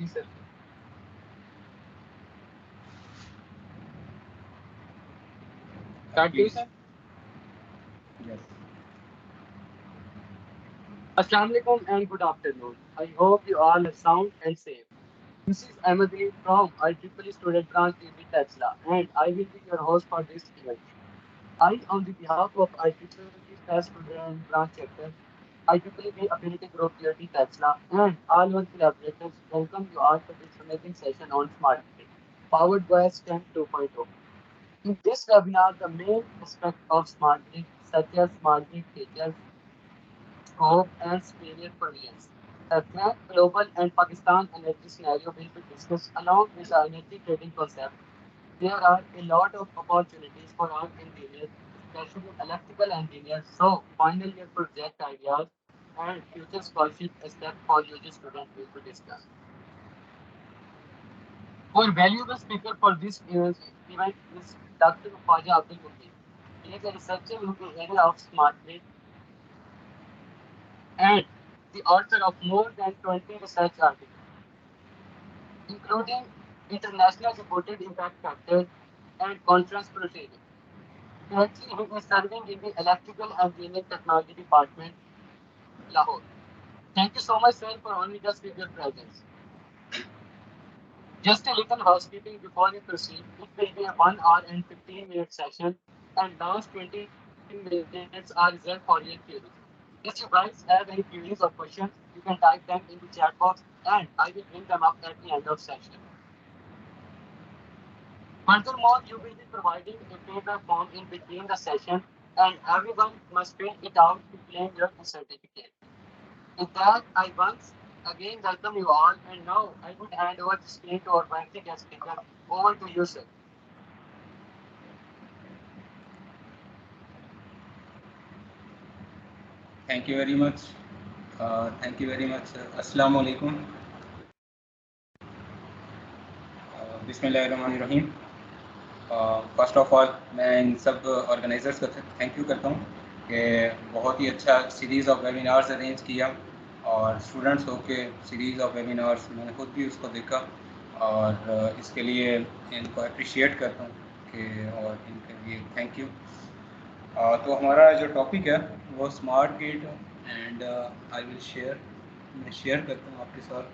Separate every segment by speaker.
Speaker 1: G sir. Start please.
Speaker 2: Yes.
Speaker 1: Assalamu alaikum and good afternoon. I hope you all are sound and safe. This is Ahmadi from IEEE Student Branch TV Tesla, and I will be your host for this event. I, on the behalf of IEEE Test Student Branch Chapter, IEEE Affinity Group UAT Tesla, and all our collaborators, welcome you all to this amazing session on Smart Grid, powered by STEM 2.0. In this webinar, the main aspect of Smart Grid, such as Smart Grid features, scope, and superior provisions. The current global and Pakistan energy scenario will be discussed along with the energy trading concept. There are a lot of opportunities for our engineers, especially electrical engineers. So, final year project ideas and future scholarship steps for UG students will be discussed. Our valuable speaker for this event is Dr. Khwaja Abdul Muqim. He is a researcher in the area of smart grid and the author of more than 20 research articles, including international reported impact factors and conference proceedings. Currently, he is serving in the Electrical Engineering Technology Department, Lahore. Thank you so much, sir, for honoring us with your presence. Just a little housekeeping before we proceed. It will be a 1 hour and 15-minute session, and last 20 minutes are reserved for your queries. If you guys have any queries or questions, you can type them in the chat box, and I will bring them up at the end of session. Furthermore, you will be providing a feedback form in between the session, and everyone must fill it out to claim your certificate. With that, I once again welcome you all, and now I would hand over the screen to our wonderful guest speaker. Over to you, sir.
Speaker 2: Thank you very much. Assalamu alaikum. Bismillahirrahmanirrahim. First of all میں ان سب organisers کا thank you کرتا ہوں کہ بہت ہی اچھا series of webinars arrange کیا اور students ہو کے سیریز آف ویبینارز میں نے خود بھی اس کو دیکھا اور اس کے لیے ان کو اپریشیٹ کرتا ہوں کہ اور ان کے لیے تھینک یو. تو ہمارا جو ٹاپک ہے وہ smart grid and I will share میں شیئر کرتا ہوں آپ کے ساتھ.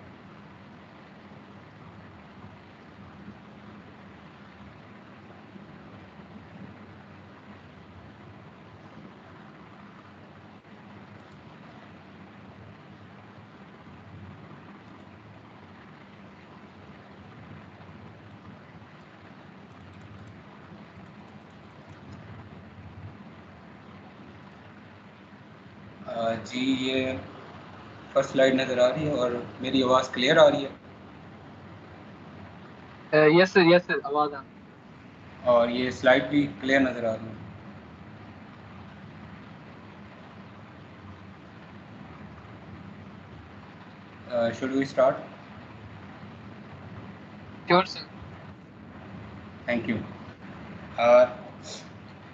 Speaker 2: جی یہ فرسٹ سلائیڈ نظر آ رہی ہے اور میری آواز کلیئر آ رہی ہے؟
Speaker 1: یس سر آواز آ رہی ہے.
Speaker 2: اور یہ سلائیڈ بھی کلیئر نظر آ رہی ہے؟ should we start?
Speaker 1: Sure, sir.
Speaker 2: Thank you.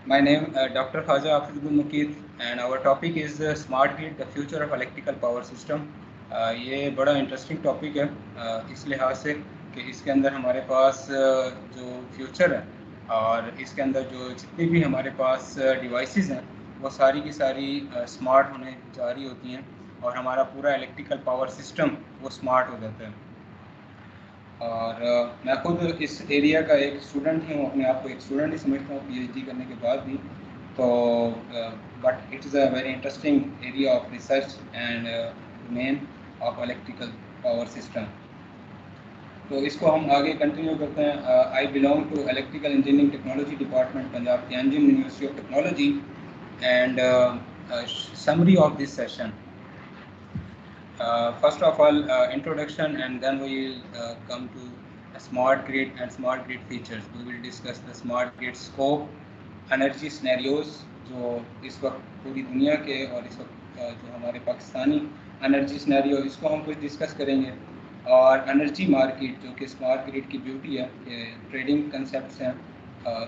Speaker 2: My name Dr. Khwaja Abdul Muqim and our topic is Smart Grid, the future of electrical power system. یہ بڑا انٹرسٹنگ ٹاپک ہے اس لحاظ سے کہ اس کے اندر ہمارے پاس جو فیوچر ہے اور اس کے اندر جو جتنی بھی ہمارے پاس ڈیوائسیز ہیں وہ ساری کی ساری اسمارٹ ہونے جا رہی ہوتی ہیں اور ہمارا پورا الیکٹریکل پاور سسٹم وہ اسمارٹ ہو جاتا ہے. اور میں خود اس ایریا کا ایک اسٹوڈنٹ ہوں, اپنے آپ کو ایک اسٹوڈنٹ ہی سمجھتا ہوں پی ایچ ڈی کرنے کے بعد بھی. تو but it is a very interesting area of research and main of electrical power system. تو اس کو ہم آگے کنٹینیو کرتے ہیں. I belong to electrical engineering technology department, Punjab کے Tianjin university of technology. And summary of this session, first of all introduction and then we will come to a smart grid and smart grid features. We will discuss the smart grid scope, energy scenarios جو اس وقت پوری دنیا کے اور اس وقت جو ہمارے Pakistani energy scenario اس کو ہم کچھ ڈسکس کریں گے, اور انرجی مارکیٹ جو کہ اسمارٹ گریڈ کی بیوٹی ہے کہ ٹریڈنگ کنسیپٹس ہیں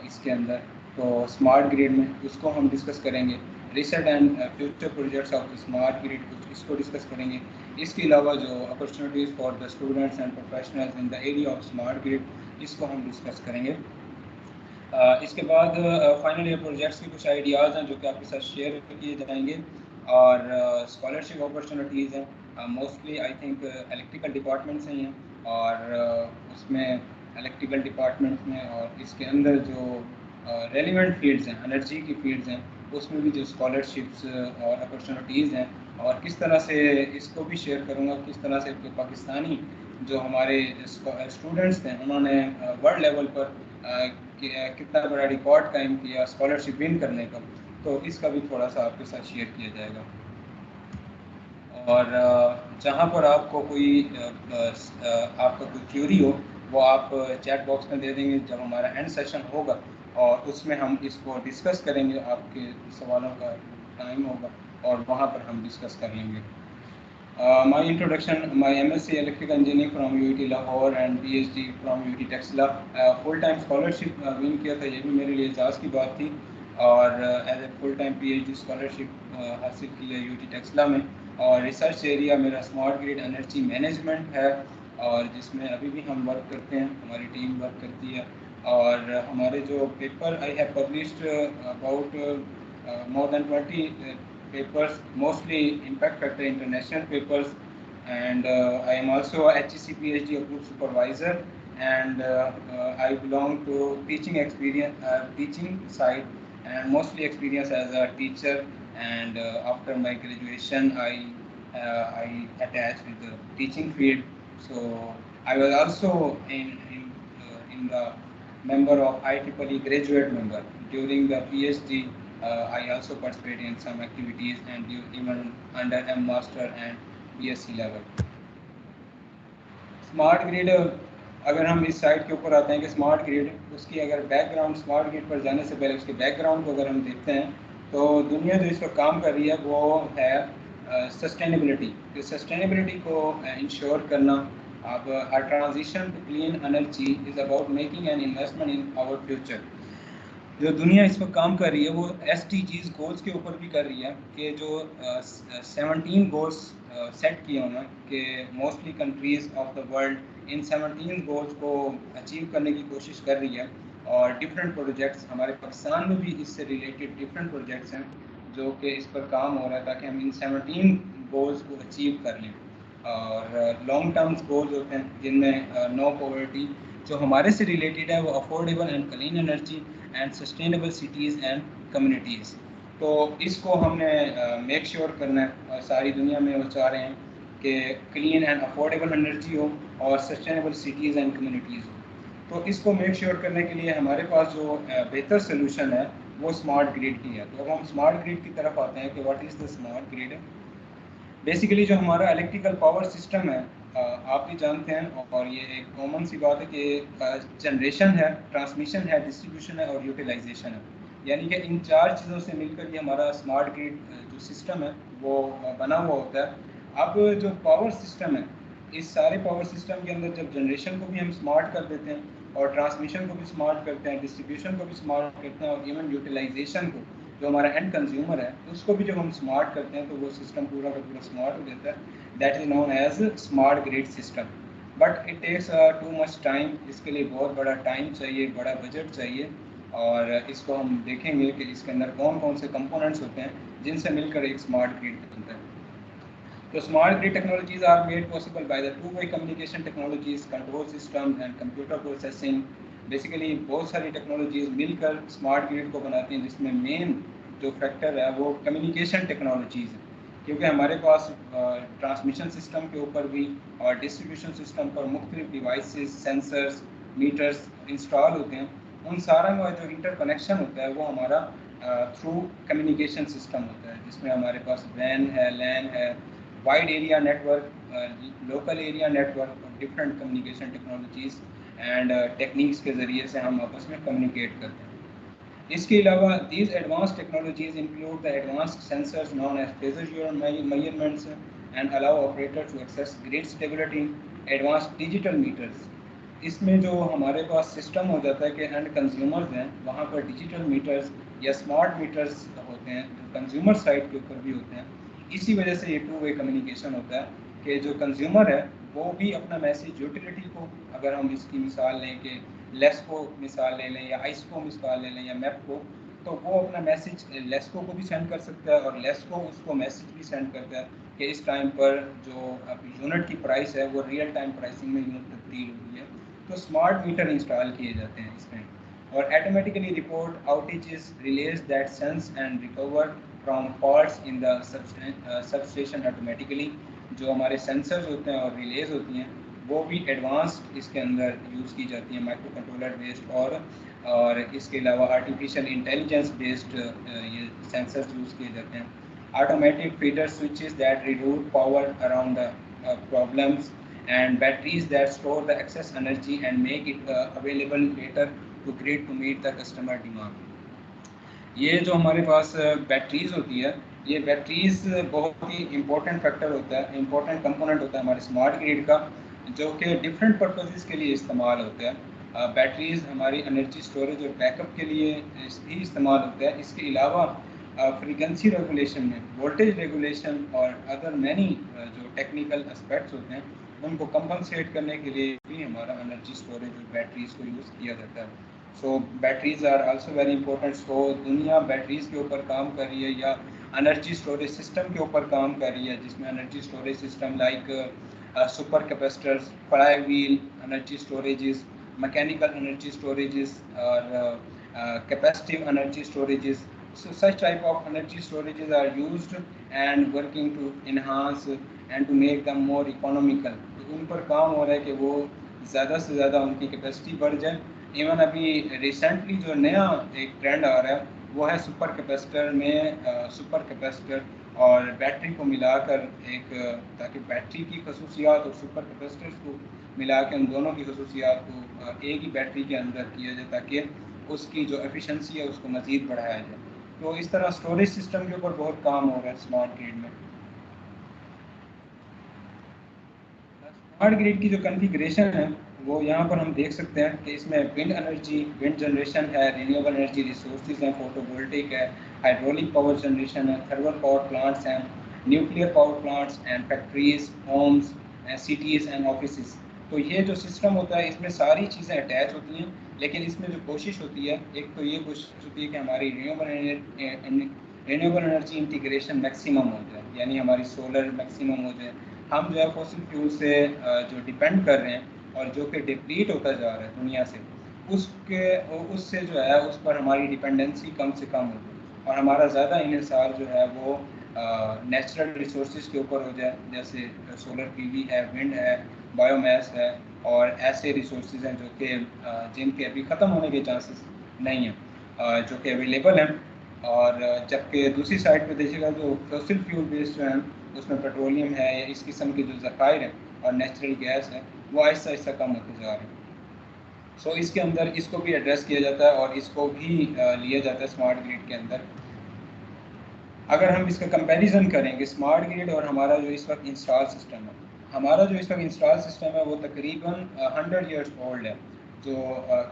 Speaker 2: اس کے اندر, تو اسمارٹ گریڈ میں اس کو ہم ڈسکس کریں گے. Recent and future projects of smart grid کچھ اس کو ڈسکس کریں گے. اس کے علاوہ جو opportunities for the students and professionals in the area of smart grid اس کو ہم ڈسکس کریں گے. اس کے بعد فائنل ایئر پروجیکٹس کے کچھ آئیڈیاز ہیں جو کہ آپ کے ساتھ شیئر کیے جائیں گے, اور اسکالرشپ اپرچونیٹیز ہیں. Mostly I think electrical department سے ہی ہیں, اور اس میں الیکٹریکل ڈپارٹمنٹ میں اور اس کے اندر جو ریلیونٹ فیلڈز ہیں, انرجی کی فیلڈز ہیں, اس میں بھی جو اسکالرشپس اور اپرچونیٹیز ہیں, اور کس طرح سے اس کو بھی شیئر کروں گا, کس طرح سے پاکستانی جو ہمارے اسٹوڈنٹس تھے انہوں نے ورلڈ لیول پر کتنا بڑا ریکارڈ قائم کیا اسکالرشپ ون کرنے کا, تو اس کا بھی تھوڑا سا آپ کے ساتھ شیئر کیا جائے گا. اور جہاں پر آپ کو کوئی آپ کا کوئی کیوری ہو وہ آپ چیٹ باکس میں دے دیں گے جب ہمارا اینڈ سیشن ہوگا, اور اس میں ہم اس کو ڈسکس کریں گے. آپ کے سوالوں کا ٹائم ہوگا اور وہاں پر ہم ڈسکس کر لیں گے. My introduction, my MSc Electrical Engineering from UET Lahore and PhD from UET Texla. Full time scholarship win کیا تھا, یہ بھی میرے لیے اعزاز کی بات تھی, اور as a full time PhD scholarship حاصل کی ہے UET ٹیکسلا میں. اور ریسرچ ایریا میرا اسمارٹ گریڈ انرجی مینجمنٹ ہے, اور جس میں ابھی بھی ہم ورک کرتے ہیں, ہماری ٹیم ورک کرتی ہے. اور ہمارے جو paper I have published about more than 20 papers, mostly impact factor international papers, and I am also a HEC PhD approved supervisor, and I belong to teaching experience, teaching side, and mostly experience as a teacher. And after my graduation I attached with the teaching field, so I was also in the member of IEEE graduate member during the PhD. I also participate in some activities and even under M Master and BSc level. Smart grid, اگر ہم اس site کے اوپر آتے ہیں کہ smart grid, اس کی اگر back ground smart grade پر جانے سے پہلے اس کے بیک گراؤنڈ کو اگر ہم دیکھتے ہیں تو دنیا جو اس پر کام کر رہی ہے وہ ہے سسٹینیبلٹی. سسٹینیبلٹی کو انشور کرنا. اب transition to clean energy is about making an investment in our future. جو دنیا اس پر کام کر رہی ہے وہ SDGs گولز کے اوپر بھی کر رہی ہے, کہ جو 17 گولز سیٹ کیے ہوئے ہیں کہ mostly countries of the world in 17 goals کو اچیو کرنے کی کوشش کر رہی ہے. اور ڈفرینٹ پروجیکٹس ہمارے پاکستان میں بھی اس سے ریلیٹڈ ڈفرینٹ پروجیکٹس ہیں جو کہ اس پر کام ہو رہا ہے تاکہ ہم ان 17 گولز کو اچیو کر لیں. اور لانگ ٹرمز گولز ہوتے ہیں جن میں نو پاورٹی, جو ہمارے سے ریلیٹڈ ہے وہ affordable and clean energy and sustainable cities and communities. تو اس کو ہم نے میک شیور کرنا ہے, اور ساری دنیا میں وہ چاہ رہے ہیں کہ کلین اینڈ افورڈیبل انرجی ہو اور sustainable cities and communities who. تو اس کو میک شیور کرنے کے لیے ہمارے پاس جو بہتر سلوشن ہے وہ اسمارٹ گریڈ کی ہے. تو اب ہم اسمارٹ گریڈ کی طرف آتے ہیں کہ what is the smart grid. Basically جو ہمارا الیکٹریکل پاور سسٹم ہے, آپ بھی جانتے ہیں, اور یہ ایک کامن سی بات ہے کہ جنریشن ہے, ٹرانسمیشن ہے, ڈسٹریبیوشن ہے اور یوٹیلائزیشن ہے. یعنی کہ ان 4 چیزوں سے مل کر یہ ہمارا اسمارٹ گریڈ جو سسٹم ہے وہ بنا ہوا ہوتا ہے. اب جو پاور سسٹم ہے, اس سارے پاور سسٹم کے اندر جب جنریشن کو بھی ہم اسمارٹ کر دیتے ہیں, اور ٹرانسمیشن کو بھی اسمارٹ کرتے ہیں, ڈسٹریبیوشن کو بھی اسمارٹ کرتے ہیں, اور ایون یوٹیلائزیشن کو جو ہمارا اینڈ کنزیومر ہے اس کو بھی جب ہم اسمارٹ کرتے ہیں تو وہ سسٹم پورا کا پورا اسمارٹ ہو جاتا ہے. That is known as smart grid system. But it takes too much time. اس کے لیے بہت بڑا ٹائم چاہیے, بڑا بجٹ چاہیے, اور اس کو ہم دیکھیں گے کہ اس کے اندر کون کون سے کمپوننٹس ہوتے ہیں جن سے مل کر ایک اسمارٹ گریڈ بنتا ہے. تو smart grid technologies are made possible by the two way communication technologies, control system and computer processing. Basically بہت ساری ٹیکنالوجیز مل کر اسمارٹ گریڈ کو بناتی ہیں, جس میں مین جو فیکٹر ہے وہ کمیونیکیشن ٹیکنالوجیز ہے, کیونکہ ہمارے پاس ٹرانسمیشن سسٹم کے اوپر بھی اور ڈسٹریبیوشن سسٹم پر مختلف ڈیوائسز, سینسرز, میٹرز انسٹال ہوتے ہیں. ان سارا کا جو انٹر کنیکشن ہوتا ہے وہ ہمارا تھرو کمیونیکیشن سسٹم ہوتا ہے, جس میں ہمارے پاس وین ہے, لین ہے, wide area network, local area network, different communication technologies and techniques کے ذریعے سے ہم آپس میں کمیونیکیٹ کرتے ہیں. اس کے علاوہ these advance technologies include the advanced sensors known as pressure measurements and allow operator to access grid stability, advanced digital meters. اس میں جو ہمارے پاس سسٹم ہو جاتا ہے کہ اینڈ کنزیومرز ہیں وہاں پر ڈیجیٹل میٹرز یا اسمارٹ میٹرز ہوتے ہیں جو کنزیومر سائڈ کے اوپر بھی ہوتے ہیں. اسی وجہ سے یہ ٹو وے کمیونیکیشن ہوتا ہے کہ جو کنزیومر ہے وہ بھی اپنا میسیج یوٹیلیٹی کو, اگر ہم اس کی مثال لیں کہ لیس کو مثال لے لیں یا آئس کو مثال لے لیں یا میپ کو, تو وہ اپنا میسیج لیسکو کو بھی سینڈ کر سکتا ہے اور لیسکو اس کو میسیج بھی سینڈ کرتا ہے کہ اس ٹائم پر جو یونٹ کی پرائس ہے وہ ریئل ٹائم پرائسنگ میں یونٹ تبدیل ہوئی ہے. تو اسمارٹ میٹر انسٹال کیے جاتے ہیں اس میں, اور automatically report outages relays that sense and recover from faults in the substation automatically. جو ہمارے سینسرز ہوتے ہیں اور ریلیز ہوتی ہیں وہ بھی ایڈوانسڈ اس کے اندر یوز کی جاتی ہیں, مائکرو کنٹرولر بیسڈ اور اس کے علاوہ آرٹیفیشیل انٹیلیجنس بیسڈ یہ سینسرز یوز کیے جاتے ہیں. Automatic feeder switches that reroute power around the problems and batteries that store the excess energy and make it available later to grid to meet the customer demand. یہ جو ہمارے پاس batteries ہوتی ہے, یہ batteries بہت ہی امپورٹنٹ فیکٹر ہوتا ہے, important component ہوتا ہے ہمارے اسمارٹ گریڈ کا, جو کہ ڈفرینٹ پرپزز کے لیے استعمال ہوتا ہے. بیٹریز ہماری انرجی اسٹوریج اور بیک اپ کے لیے بھی استعمال ہوتا ہے. اس کے علاوہ فریکوینسی ریگولیشن میں, وولٹیج ریگولیشن اور ادر مینی جو ٹیکنیکل اسپیکٹس ہوتے ہیں ان کو کمپنسیٹ کرنے کے لیے بھی ہمارا انرجی اسٹوریج اور بیٹریز کو یوز کیا جاتا ہے. So batteries are also very important. So دنیا بیٹریز کے اوپر کام کر رہی ہے یا انرجی اسٹوریج سسٹم کے اوپر کام کر رہی ہے, جس میں energy storage system like super capacitors, flywheel energy storages, mechanical energy storages اور capacitive energy storages. So such type of energy storages are used and working to enhance and to make them more economical. تو ان پر کام ہو رہا ہے کہ وہ زیادہ سے زیادہ ان کی کیپیسٹی بڑھ جائے. ایون ابھی ریسنٹلی جو نیا ایک ٹرینڈ آ رہا ہے وہ ہے سپر کیپیسٹر میں سپر کیپیسٹر اور بیٹری کو ملا کر ایک, تاکہ بیٹری کی خصوصیات اور سپر کیپیسٹرز کو ملا کے ان دونوں کی خصوصیات کو ایک ہی بیٹری کے اندر کیا جائے تاکہ اس کی جو ایفیشنسی ہے اس کو مزید بڑھایا جائے. تو اس طرح اسٹوریج سسٹم کے اوپر بہت کام ہو رہا ہے اسمارٹ گریڈ میں. اسمارٹ گریڈ کی جو کنفیگریشن ہے وہ یہاں پر ہم دیکھ سکتے ہیں کہ اس میں ونڈ انرجی, ونڈ جنریشن ہے, رینیویبل انرجی ریسورسز ہیں, فوٹو وولٹیک ہے, ہائیڈرولک پاور جنریشن ہے, تھرمل پاور پلانٹس ہیں, nuclear power plants and factories, homes, cities and offices. تو یہ جو سسٹم ہوتا ہے اس میں ساری چیزیں اٹیچ ہوتی ہیں, لیکن اس میں جو کوشش ہوتی ہے, ایک تو یہ کوشش ہوتی ہے کہ ہماری رینیویبل انرجی انٹیگریشن میکسیمم ہو جائے, یعنی ہماری سولر میکسیمم ہو جائے. ہم جو ہے فوسل فیول سے جو ڈیپینڈ کر رہے ہیں اور جو کہ ڈپلیٹ ہوتا جا رہا ہے دنیا سے, اس سے جو ہے اس پر ہماری ڈیپینڈنسی کم سے کم ہو جائے اور ہمارا زیادہ انحصار جو ہے وہ نیچرل ریسورسز کے اوپر ہو جائے, جیسے سولر پی وی ہے, ونڈ ہے, بایو میس ہے اور ایسے ریسورسز ہیں جو کہ جن کے ابھی ختم ہونے کے چانسز نہیں ہیں, جو کہ اویلیبل ہیں. اور جبکہ دوسری سائڈ پہ دیکھیے گا جو فوسل فیول بیسڈ جو ہیں اس میں پیٹرولیم ہے یا اس قسم کے جو ذخائر ہیں اور نیچرل گیس ہے وہ آہستہ آہستہ کم ہوتے جا رہے ہیں. سو اس کے اندر اس کو بھی ایڈریس کیا جاتا ہے اور اس کو بھی لیا جاتا ہے اسمارٹ گریڈ کے اندر. اگر ہم اس کا کمپیریزن کریں کہ اسمارٹ گریڈ اور ہمارا جو اس وقت انسٹال سسٹم ہے, ہمارا جو اس وقت انسٹال سسٹم ہے وہ تقریباً 100 ایئرس اولڈ ہے, جو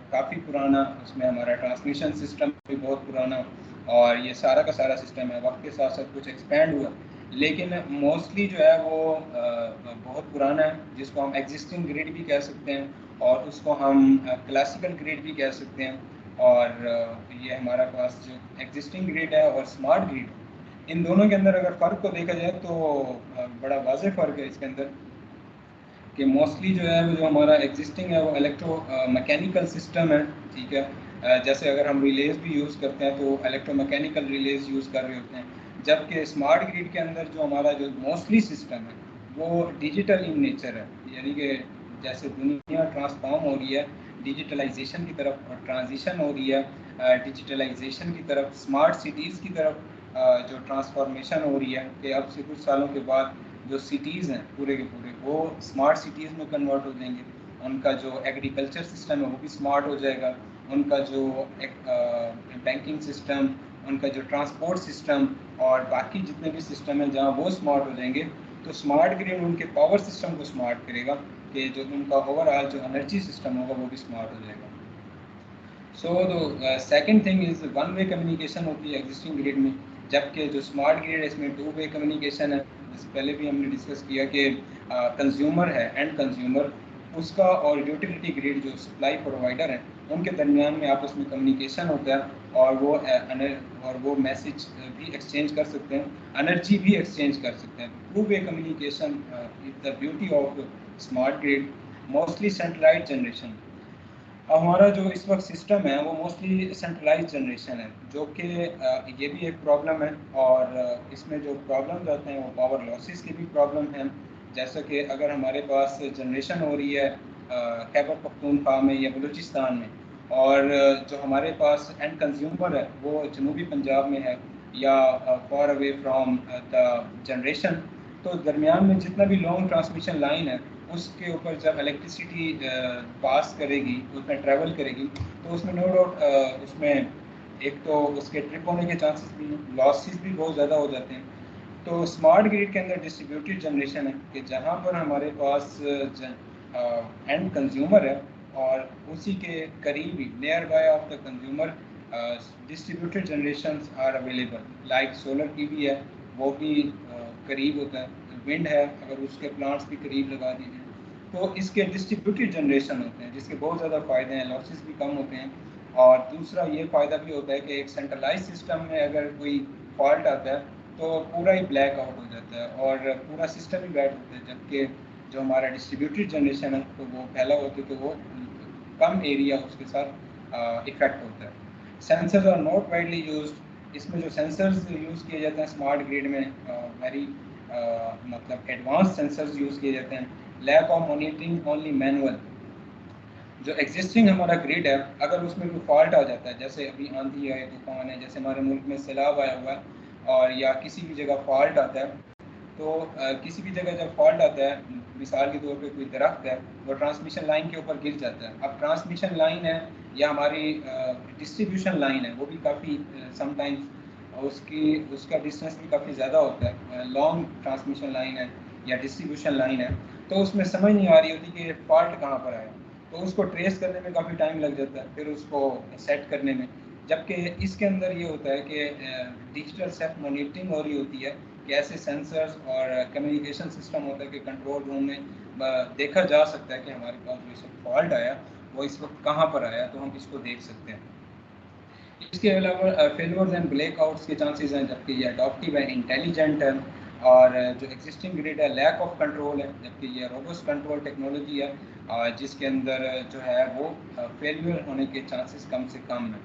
Speaker 2: کافی پرانا. اس میں ہمارا ٹرانسمیشن سسٹم بھی بہت پرانا اور یہ سارا کا سارا سسٹم ہے وقت کے ساتھ ساتھ کچھ ایکسپینڈ ہوا, لیکن موسٹلی جو ہے وہ بہت پرانا ہے, جس کو ہم ایگزسٹنگ گریڈ بھی کہہ سکتے ہیں اور اس کو ہم کلاسیکل گریڈ بھی کہہ سکتے ہیں. اور یہ ہمارا پاس جو ایگزسٹنگ گریڈ ہے اور اسمارٹ گریڈ, ان دونوں کے اندر اگر فرق کو دیکھا جائے تو بڑا واضح فرق ہے اس کے اندر کہ موسٹلی جو ہے جو ہمارا ایگزسٹنگ ہے وہ الیکٹرو میکینیکل سسٹم ہے. ٹھیک ہے, جیسے اگر ہم ریلیز بھی یوز کرتے ہیں تو الیکٹرو میکینیکل ریلیز یوز کر رہے ہوتے ہیں, جبکہ اسمارٹ گریڈ کے اندر جو ہمارا جو موسٹلی سسٹم ہے وہ ڈیجیٹل ان نیچر ہے. یعنی کہ جیسے دنیا ٹرانسفارم ہو رہی ہے ڈیجیٹلائزیشن کی طرف اور ٹرانزیشن ہو رہی ہے ڈیجیٹلائزیشن کی طرف, اسمارٹ سٹیز کی طرف جو ٹرانسفارمیشن ہو رہی ہے کہ اب سے کچھ سالوں کے بعد جو سٹیز ہیں پورے کے پورے وہ اسمارٹ سٹیز میں کنورٹ ہو جائیں گے. ان کا جو ایگریکلچر سسٹم ہے وہ بھی اسمارٹ ہو جائے گا, ان کا جو بینکنگ سسٹم, ان کا جو ٹرانسپورٹ سسٹم اور باقی جتنے بھی سسٹم ہیں جہاں وہ اسمارٹ ہو جائیں گے. تو اسمارٹ گریڈ ان کے پاور سسٹم کو اسمارٹ کرے گا کہ جو ان کا اوور آل جو انرجی سسٹم ہوگا وہ بھی اسمارٹ ہو جائے گا. So second thing is one way communication ہوتی ہے ایگزسٹنگ گریڈ میں. جبکہ جو اسمارٹ گریڈ ہے اس میں ٹو وے کمیونیکیشن ہے. جیسے پہلے بھی ہم نے ڈسکس کیا کہ کنزیومر ہے اینڈ کنزیومر اس کا اور یوٹیلیٹی گریڈ جو سپلائی پرووائڈر ہیں ان کے درمیان میں آپس میں کمیونیکیشن ہوتا ہے اور وہ میسج بھی ایکسچینج کر سکتے ہیں, انرجی بھی ایکسچینج کر سکتے ہیں. Two way communication is the beauty of smart grid. Mostly centralise generation, ہمارا جو اس وقت سسٹم ہے وہ موسٹلی سینٹرلائز جنریشن ہے, جو کہ یہ بھی ایک پرابلم ہے. اور اس میں جو پرابلمز آتے ہیں وہ پاور لاسز کی بھی پرابلم ہیں. جیسا کہ اگر ہمارے پاس جنریشن ہو رہی ہے خیبر پختونخوا میں یا بلوچستان میں, اور جو ہمارے پاس اینڈ کنزیومر ہے وہ جنوبی پنجاب میں ہے یا far away from the generation, تو درمیان میں جتنا بھی لانگ ٹرانسمیشن لائن ہے اس کے اوپر جب الیکٹریسٹی پاس کرے گی, اس میں ٹریول کرے گی, تو اس میں نو ڈاؤٹ اس میں ایک تو اس کے ٹرپ ہونے کے چانسز بھی, لاسز بھی بہت زیادہ ہو جاتے ہیں. تو اسمارٹ گریڈ کے اندر ڈسٹریبیوٹیڈ جنریشن ہے کہ جہاں پر ہمارے پاس اینڈ کنزیومر ہے اور اسی کے قریب ہی nearby of the consumer distributed generations are available. Like solar کی بھی ہے, وہ بھی قریب ہوتا ہے. ونڈ ہے, اگر اس کے پلانٹس بھی قریب لگا دیجیے تو اس کے ڈسٹریبیوٹیڈ جنریشن ہوتے ہیں جس کے بہت زیادہ فائدے ہیں, لاسز بھی کم ہوتے ہیں. اور دوسرا یہ فائدہ بھی ہوتا ہے کہ ایک سینٹرلائز سسٹم میں اگر کوئی فالٹ آتا ہے تو پورا ہی بلیک آؤٹ ہو جاتا ہے اور پورا سسٹم ہی بیڈ ہوتا ہے. جبکہ جو ہمارا ڈسٹریبیوٹیڈ جنریشن ہے تو وہ پھیلا ہوتا ہے کہ وہ کم ایریا اس کے ساتھ افیکٹ ہوتا ہے. Sensors are not widely used. اس میں جو سینسرز یوز کیے جاتے ہیں اسمارٹ گریڈ میں ویری مطلب ایڈوانس سینسرز یوز کیے جاتے ہیں. Lack of monitoring only manual. جو ایگزسٹنگ ہمارا گریڈ ہے اگر اس میں کوئی فالٹ آ جاتا ہے, جیسے ابھی آندھی ہے, طوفان ہے, جیسے ہمارے ملک میں سیلاب آیا ہوا ہے, اور یا کسی بھی جگہ فالٹ آتا ہے, تو کسی بھی جگہ جب فالٹ آتا ہے, مثال کے طور پہ کوئی درخت ہے وہ ٹرانسمیشن لائن کے اوپر گر جاتا ہے. اب ٹرانسمیشن لائن ہے یا ہماری ڈسٹریبیوشن لائن ہے وہ بھی کافی سم ٹائمز اس کا ڈسٹینس بھی کافی زیادہ ہوتا ہے, لانگ ٹرانسمیشن لائن ہے یا ڈسٹریبیوشن لائن ہے, تو اس میں سمجھ نہیں آ رہی ہوتی کہ فالٹ کہاں پر آیا, تو اس کو ٹریس کرنے میں کافی ٹائم لگ جاتا ہے, پھر اس کو سیٹ کرنے میں. جبکہ اس کے اندر یہ ہوتا ہے کہ ڈیجیٹل سیلف مانیٹرنگ ہو رہی ہوتی ہے کہ ایسے سینسرز اور کمیونیکیشن سسٹم ہوتا ہے کہ کنٹرول روم میں دیکھا جا سکتا ہے کہ ہمارے پاس جو اس وقت فالٹ آیا وہ اس وقت کہاں پر آیا, تو ہم اس کو دیکھ سکتے ہیں. اس کے علاوہ فیلورز اینڈ بلیک آؤٹس کے چانسز ہیں, جبکہ یہ اڈاپٹیو ہے, انٹیلیجنٹ ہے. اور جو ایگزسٹنگ گریڈ ہے لیک آف کنٹرول ہے, جبکہ یہ روبسٹ کنٹرول ٹیکنالوجی ہے جس کے اندر جو ہے وہ فیلور ہونے کے چانسز کم سے کم ہیں.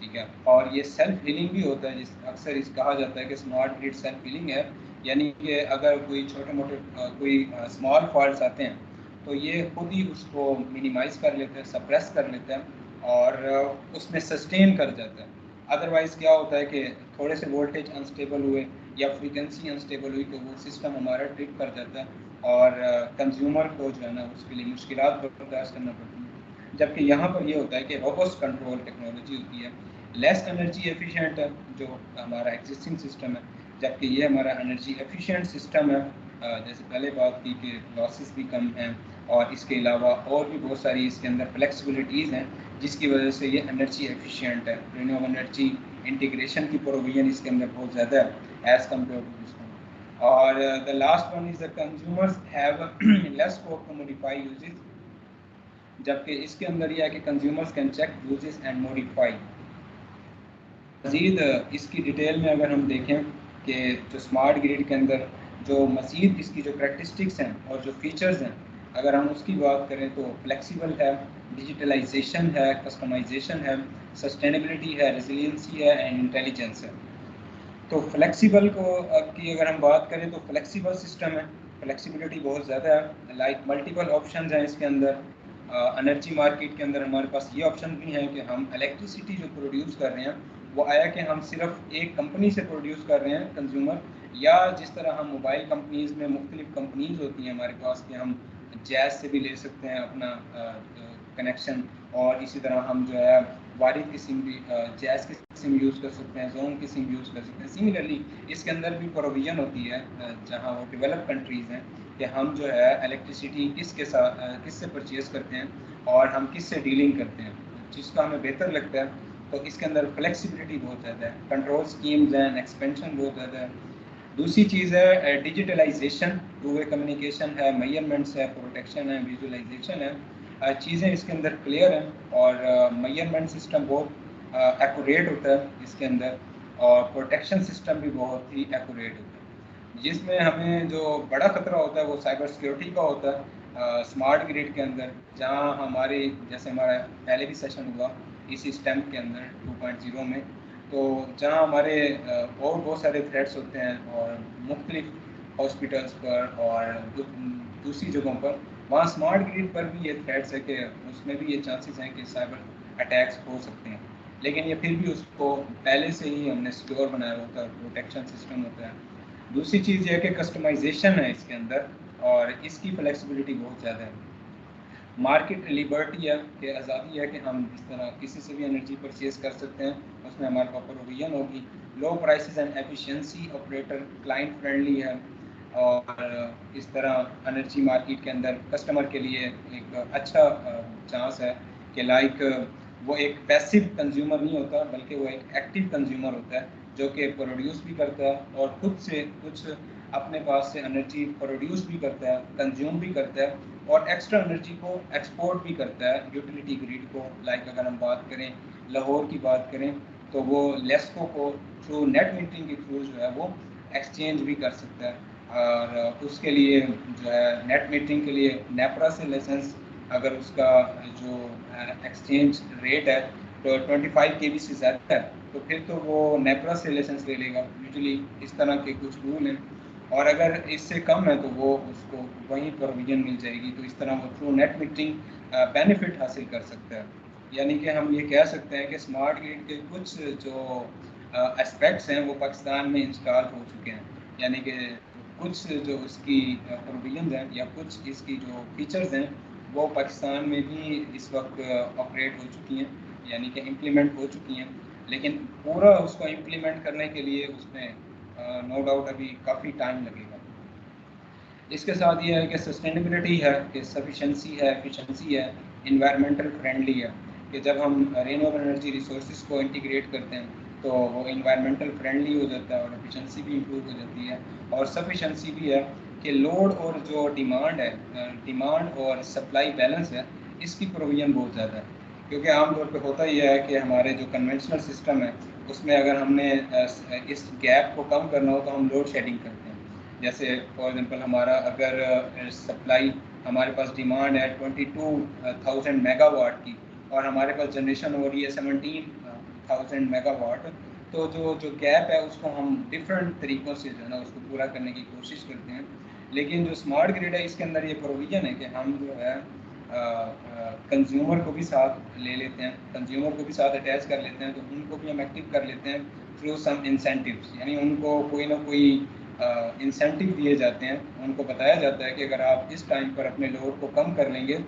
Speaker 2: ٹھیک ہے, اور یہ سیلف ہیلنگ بھی ہوتا ہے, جس اکثر اس کہا جاتا ہے کہ اسمارٹ گریڈ سیلف ہیلنگ ہے. یعنی کہ اگر کوئی چھوٹے موٹے کوئی اسمال فالٹس آتے ہیں تو یہ خود ہی اس کو منیمائز کر لیتے ہیں, سپریس کر لیتے ہیں اور اس میں سسٹین کر جاتا ہے. ادروائز کیا ہوتا ہے کہ تھوڑے سے وولٹیج انسٹیبل ہوئے یا فریکوینسی انسٹیبل ہوئی تو وہ سسٹم ہمارا ٹرپ کر جاتا ہے اور کنزیومر کو جو ہے نا اس کے لیے مشکلات برداشت کرنا پڑتی ہیں. جبکہ یہاں پر یہ ہوتا ہے کہ روبسٹ کنٹرول ٹیکنالوجی ہوتی ہے, لیس انرجی ایفیشینٹ ہے جو ہمارا ایگزسٹنگ سسٹم ہے, جبکہ یہ ہمارا انرجی ایفیشینٹ سسٹم ہے. جیسے پہلے بات کی کہ لاسز بھی کم ہیں, اور اس کے علاوہ اور بھی بہت ساری اس کے اندر فلیکسیبلٹیز ہیں جس کی وجہ سے یہ انرجی ایفیشینٹ ہے. رینیوبل انرجی انٹیگریشن کی پروویژن اس کے اندر بہت زیادہ ہے as compare to this one. اور the last one is the consumers have less scope to modify uses. جبکہ اس کے اندر یہ ہے کہ consumers can check uses and modify. مزید اس کی ڈیٹیل میں اگر ہم دیکھیں کہ جو اسمارٹ گریڈ کے اندر جو مزید اس کی جو کریکٹرسٹکس ہیں اور جو فیچرز ہیں اگر ہم اس کی بات کریں تو فلیکسیبل ہے, ڈیجیٹلائزیشن ہے, کسٹمائزیشن ہے, سسٹینیبلٹی ہے, ریزیلینسی ہے اینڈ انٹیلیجنس ہے. تو فلیکسیبل کی اگر ہم بات کریں تو فلیکسیبل سسٹم ہے, فلیکسیبلٹی بہت زیادہ ہے, لائک ملٹیپل آپشنز ہیں اس کے اندر. انرجی مارکیٹ کے اندر ہمارے پاس یہ آپشن بھی ہیں کہ ہم الیکٹریسٹی جو پروڈیوس کر رہے ہیں وہ آیا کہ ہم صرف ایک کمپنی سے پروڈیوس کر رہے ہیں کنزیومر, یا جس طرح ہم موبائل کمپنیز میں مختلف کمپنیز ہوتی ہیں ہمارے پاس کہ ہم جیز سے بھی لے سکتے ہیں اپنا کنیکشن, اور اسی طرح ہم جو ہے وارد کی سم بھی جیز کی سم یوز کر سکتے ہیں, زون کی سم یوز کر سکتے ہیں. سملرلی اس کے اندر بھی پروویژن ہوتی ہے جہاں وہ ڈیولپ کنٹریز ہیں کہ ہم جو ہے الیکٹریسٹی کس سے پرچیز کرتے ہیں اور ہم کس سے ڈیلنگ کرتے ہیں, جس کا ہمیں بہتر لگتا ہے تو اس کے اندر فلیکسیبلٹی بہت زیادہ ہے, کنٹرول اسکیمز ہیں, ایکسپینشن بہت زیادہ ہے. دوسری چیز ہے ڈیجیٹلائزیشن, ٹو وے کمیونیکیشن ہے, میئرمنٹس ہے, پروٹیکشن ہے, ویژولائزیشن ہے, چیزیں اس کے اندر کلیئر ہیں, اور میئرمنٹ سسٹم بہت ایکوریٹ ہوتا ہے اس کے اندر, اور پروٹیکشن سسٹم بھی بہت ہی ایکوریٹ ہوتا ہے. جس میں ہمیں جو بڑا خطرہ ہوتا ہے وہ سائبر سیکیورٹی کا ہوتا ہے اسمارٹ گریڈ کے اندر, جہاں ہماری جیسے ہمارا پہلے بھی سیشن ہوا اسی اسٹیمپ کے اندر 2.0 میں, تو جہاں ہمارے اور بہت سارے تھریٹس ہوتے ہیں اور مختلف ہاسپٹلس پر اور دوسری جگہوں پر, وہاں اسمارٹ گریڈ پر بھی یہ تھریٹس ہے کہ اس میں بھی یہ چانسز ہیں کہ سائبر اٹیکس ہو سکتے ہیں, لیکن یہ پھر بھی اس کو پہلے سے ہی ہم نے سیکیور بنایا ہوتا ہے, پروٹیکشن سسٹم ہوتا ہے. دوسری چیز یہ ہے کہ کسٹمائزیشن ہے اس کے اندر, اور اس کی فلیکسیبلٹی بہت زیادہ ہے. مارکیٹ لیبرٹی ہے کہ آزادی ہے کہ ہم اس طرح کسی سے بھی انرجی پرچیز کر سکتے ہیں, اس میں ہمارے پاس پروویژن ہوگی. Low prices and efficiency, operator client friendly ہے, اور اس طرح انرجی مارکیٹ کے اندر کسٹمر کے لیے ایک اچھا چانس ہے کہ لائک وہ ایک پیسو کنزیومر نہیں ہوتا بلکہ وہ ایک ایکٹیو کنزیومر ہوتا ہے, جو کہ پروڈیوس بھی کرتا ہے اور خود سے کچھ اپنے پاس سے انرجی پروڈیوس بھی کرتا ہے, کنزیوم بھی کرتا ہے, اور ایکسٹرا انرجی کو ایکسپورٹ بھی کرتا ہے یوٹیلیٹی گریڈ کو. لائک اگر ہم بات کریں لاہور کی بات کریں تو وہ لیسکو کو تھرو نیٹ میٹرنگ کے تھرو جو ہے وہ ایکسچینج بھی کر سکتا ہے, اور اس کے لیے جو ہے نیٹ میٹرنگ کے لیے نیپرا سے لائسنس, اگر اس کا جو ایکسچینج ریٹ ہے تو 25 KB سے زیادہ ہے تو پھر تو وہ نیپرا سے لائسنس لے لے گا. یوزلی اس طرح کے کچھ رول ہیں, اور اگر اس سے کم ہے تو وہ اس کو وہیں پروویژن مل جائے گی, تو اس طرح وہ تھرو نیٹ میٹرنگ بینیفٹ حاصل کر سکتا ہے. یعنی کہ ہم یہ کہہ سکتے ہیں کہ اسمارٹ گریڈ کے کچھ جو اسپیکٹس ہیں وہ پاکستان میں انسٹال ہو چکے ہیں, یعنی کہ کچھ جو اس کی پروویژنز ہیں یا کچھ اس کی جو فیچرز ہیں وہ پاکستان میں بھی اس وقت آپریٹ ہو چکی ہیں, یعنی کہ امپلیمنٹ ہو چکی ہیں. لیکن پورا اس کو امپلیمنٹ کرنے کے لیے اس میں نو ڈاؤٹ ابھی کافی ٹائم لگے گا. اس کے ساتھ یہ ہے کہ سسٹینیبلٹی ہے, کہ سفیشنسی ہے, ایفیشنسی ہے, انوائرمنٹل فرینڈلی ہے, کہ جب ہم رینیویبل انرجی ریسورسز کو انٹیگریٹ کرتے ہیں تو وہ انوائرمنٹل فرینڈلی ہو جاتا ہے, اور ایفیشنسی بھی امپروو ہو جاتی ہے, اور سفیشنسی بھی ہے کہ لوڈ اور جو ڈیمانڈ ہے, ڈیمانڈ اور سپلائی بیلنس ہے, اس کی پروویژن بہت زیادہ ہے. کیونکہ عام طور پہ ہوتا یہ ہے کہ ہمارے جو کنونشنل سسٹم ہے اس میں اگر ہم نے اس گیپ کو کم کرنا ہو تو ہم لوڈ شیڈنگ کرتے ہیں. جیسے فار ایگزامپل ہمارا اگر سپلائی, ہمارے پاس ڈیمانڈ ہے 22,000 میگا واٹ کی, اور ہمارے پاس جنریشن ہو رہی ہے 17,000 میگا واٹ, تو جو گیپ ہے اس کو ہم ڈفرینٹ طریقوں سے جو ہے نا اس کو پورا کرنے کی کوشش کرتے ہیں. لیکن جو اسمارٹ گریڈ ہے اس کے اندر یہ پروویژن ہے کہ ہم جو ہے کنزیومر کو بھی ساتھ لے لیتے ہیں, کنزیومر کو بھی ساتھ اٹیچ کر لیتے ہیں, تو ان کو بھی ہم ایکٹیو کر لیتے ہیں تھرو سم انسینٹیوز, یعنی ان کو کوئی نہ کوئی انسینٹیو دیے جاتے ہیں. ان کو بتایا جاتا ہے کہ اگر آپ اس ٹائم پر اپنے لوڈ کو کم کر لیں گے